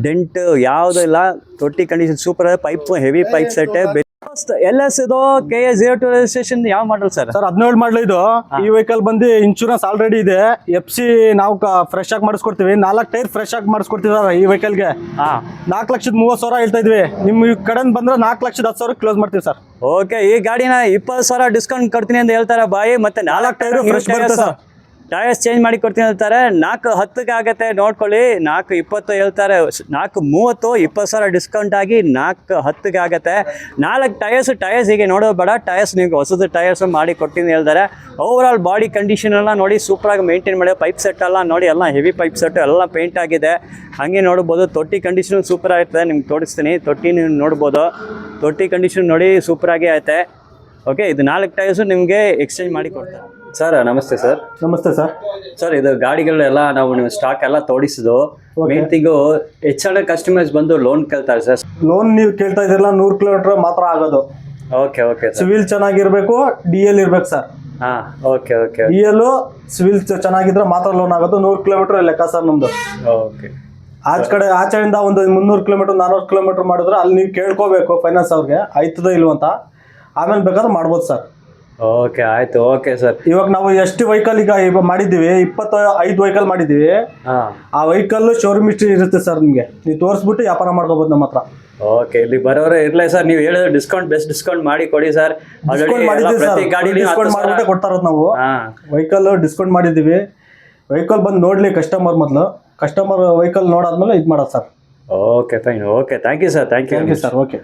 ಡೆಂಟ್ ಯಾವುದೂ ಇಲ್ಲ. ತೊಟ್ಟಿ ಕಂಡೀಷನ್ ಸೂಪರ್ ಆಗಿದೆ. Pipe heavy pipe set. LS ಇದು KA02 ರಿಜಿಸ್ಟ್ರೇಷನ್. ಯಾವ ಮಾಡಲ್ ಸರ್? ಸರ್ 17 ಮಾಡಲು ಇದು. ಈ ವೆಹಿಕಲ್ ಬಂದು ಇನ್ಶೂರೆನ್ಸ್ ಆಲ್ರೆಡಿ ಇದೆ. FC ನಾವು ಫ್ರೆಶ್ ಆಗಿ ಮಾಡಿಸ್ಕೊಡ್ತೀವಿ. 4 ಟೈರ್ ಫ್ರೆಶ್ ಆಗಿ ಮಾಡಿಸ್ಕೊಡ್ತೀವಿ ಸರ್. ಈ ವೆಹಿಕಲ್ಗೆ 4,30,000 ಹೇಳ್ತಾ ಇದ್ವಿ. ನಿಮ್ಮ ಕಡೆ ಬಂದ್ರೆ 4,10,000 ಕ್ಲೋಸ್ ಮಾಡ್ತೀವಿ ಸರ್. ಓಕೆ, ಈ ಗಾಡಿನ 20,000 ಡಿಸ್ಕೌಂಟ್ ಕೊಡ್ತೀನಿ ಅಂತ ಹೇಳ್ತಾರೆ ಬಾಯಿ. ಮತ್ತೆ 4 ಟೈರು ಫ್ರೆಶ್ ಬರುತ್ತೆ ಸರ್. ಟಯರ್ಸ್ ಚೇಂಜ್ ಮಾಡಿ ಕೊಡ್ತೀನಿ ಹೇಳ್ತಾರೆ. 4,10 ಆಗುತ್ತೆ ನೋಡ್ಕೊಳ್ಳಿ. 4,20 ಹೇಳ್ತಾರೆ. 4,30 20,000 ಡಿಸ್ಕೌಂಟ್ ಆಗಿ 4,10 ಆಗುತ್ತೆ. 4 ಟಯರ್ಸ್ ಹೀಗೆ ನೋಡೋದು ಬೇಡ. ಟಯರ್ಸ್ ನೀವು ಹೊಸದು ಟಯರ್ಸ್ ಮಾಡಿ ಕೊಡ್ತೀನಿ ಹೇಳ್ತಾರೆ. ಓವರ್ ಆಲ್ ಬಾಡಿ ಕಂಡೀಷನ್ ಎಲ್ಲ ನೋಡಿ, ಸೂಪರಾಗಿ ಮೇಂಟೈನ್ ಮಾಡಿ. ಪೈಪ್ ಸೆಟ್ ಎಲ್ಲ ನೋಡಿ, ಎಲ್ಲ ಹೆವಿ ಪೈಪ್ ಸೆಟ್ ಎಲ್ಲ ಪೇಂಟ್ ಆಗಿದೆ. ಹಾಗೆ ನೋಡ್ಬೋದು. ತೊಟ್ಟಿ ಕಂಡೀಷನ್ ಸೂಪರ್ ಆಗಿರ್ತದೆ. ನಿಮ್ಗೆ ತೋರಿಸ್ತೀನಿ. ತೊಟ್ಟಿ ನೀವು ನೋಡ್ಬೋದು. ತೊಟ್ಟಿ ಕಂಡೀಷನ್ ನೋಡಿ, ಸೂಪರಾಗಿ ಐತೆ. ಓಕೆ, ಇದು 4 ಟೈರ್ಸು ನಿಮಗೆ ಎಕ್ಸ್ಚೇಂಜ್ ಮಾಡಿ ಕೊಡ್ತಾರೆ. ಸರ್ ನಮಸ್ತೆ ಸರ್. ನಮಸ್ತೆ ಸರ್. ಸರ್, ಇದು ಗಾಡಿಗಳೆಲ್ಲ ನಾವು ನೀವು ಸ್ಟಾಕ್ ಎಲ್ಲ ತೋರಿಸಿದ್ದು. ಮೇನ್ ಥಿಂಗು ಹೆಚ್ಚಾಗಿ ಕಸ್ಟಮರ್ಸ್ ಬಂದು ಲೋನ್ ಕೇಳ್ತಾರೆ ಸರ್. ಲೋನ್ ನೀವು ಕೇಳ್ತಾ ಇದ್ದೀರಲ್ಲ, 100 ಕಿಲೋಮೀಟರ್ ಮಾತ್ರ ಆಗೋದು. Okay okay. ಸಿವಿಲ್ ಚೆನ್ನಾಗಿರ್ಬೇಕು, DL ಇರ್ಬೇಕು ಸರ್. ಹಾಂ, ಓಕೆ ಓಕೆ. DL ಸಿವಿಲ್ ಚೆನ್ನಾಗಿದ್ರೆ ಮಾತ್ರ ಲೋನ್ ಆಗೋದು. 100 ಕಿಲೋಮೀಟರ್ ಲೆಕ್ಕ ಸರ್ ನಮ್ದು. ಓಕೆ. ಆಚೆಯಿಂದ ಒಂದು 300 ಕಿಲೋಮೀಟರ್ 400 ಕಿಲೋಮೀಟರ್ ಮಾಡಿದ್ರೆ ಅಲ್ಲಿ ನೀವು ಕೇಳ್ಕೋಬೇಕು ಫೈನಾನ್ಸ್ ಅವ್ರಿಗೆ ಆಯ್ತದ ಇಲ್ವಂತ. ಆಮೇಲೆ ಬೇಕಾದ್ರೆ ಮಾಡ್ಬೋದು ಸರ್. ಓಕೆ, ಆಯ್ತು. Okay sir. ಇವಾಗ ನಾವು ಎಷ್ಟು ವೆಹಿಕಲ್ ಈಗ ಮಾಡಿದ್ದೀವಿ, 25 ವೆಹಿಕಲ್ ಮಾಡಿದ್ದೀವಿ. ಆ ವೆಹಿಕಲ್ ಶೋರೂಮ್ ಹಿಸ್ಟ್ರಿ ಇರುತ್ತೆ ಸರ್. ನಿಮಗೆ ನೀವು ತೋರಿಸ್ಬಿಟ್ಟು ವ್ಯಾಪಾರ ಮಾಡ್ಕೋಬೋದು ನಮ್ಮ ಹತ್ರ. ಓಕೆ, ಇಲ್ಲಿ ಬರೋರೇ ಇರಲಿ ಸರ್. ನೀವು ಹೇಳಿದ್ರೆ ಡಿಸ್ಕೌಂಟ್, ಬೆಸ್ಟ್ ಡಿಸ್ಕೌಂಟ್ ಮಾಡಿ ಕೊಡಿ ಸರ್. ಡಿಸ್ಕೌಂಟ್ ಮಾಡ್ಬಿಟ್ಟೆ ಕೊಡ್ತಾ ಇರೋದು ನಾವು. ವೆಹಿಕಲ್ ಡಿಸ್ಕೌಂಟ್ ಮಾಡಿದ್ದೀವಿ. ವೆಹಿಕಲ್ ಬಂದು ನೋಡಲಿ ಕಸ್ಟಮರ್. ಮೊದಲು ಕಸ್ಟಮರ್ ವೆಹಿಕಲ್ ನೋಡಾದ್ಮೇಲೆ ಇದು ಮಾಡೋದು sir. Okay fine. Okay, thank you sir. Thank you sir. Okay.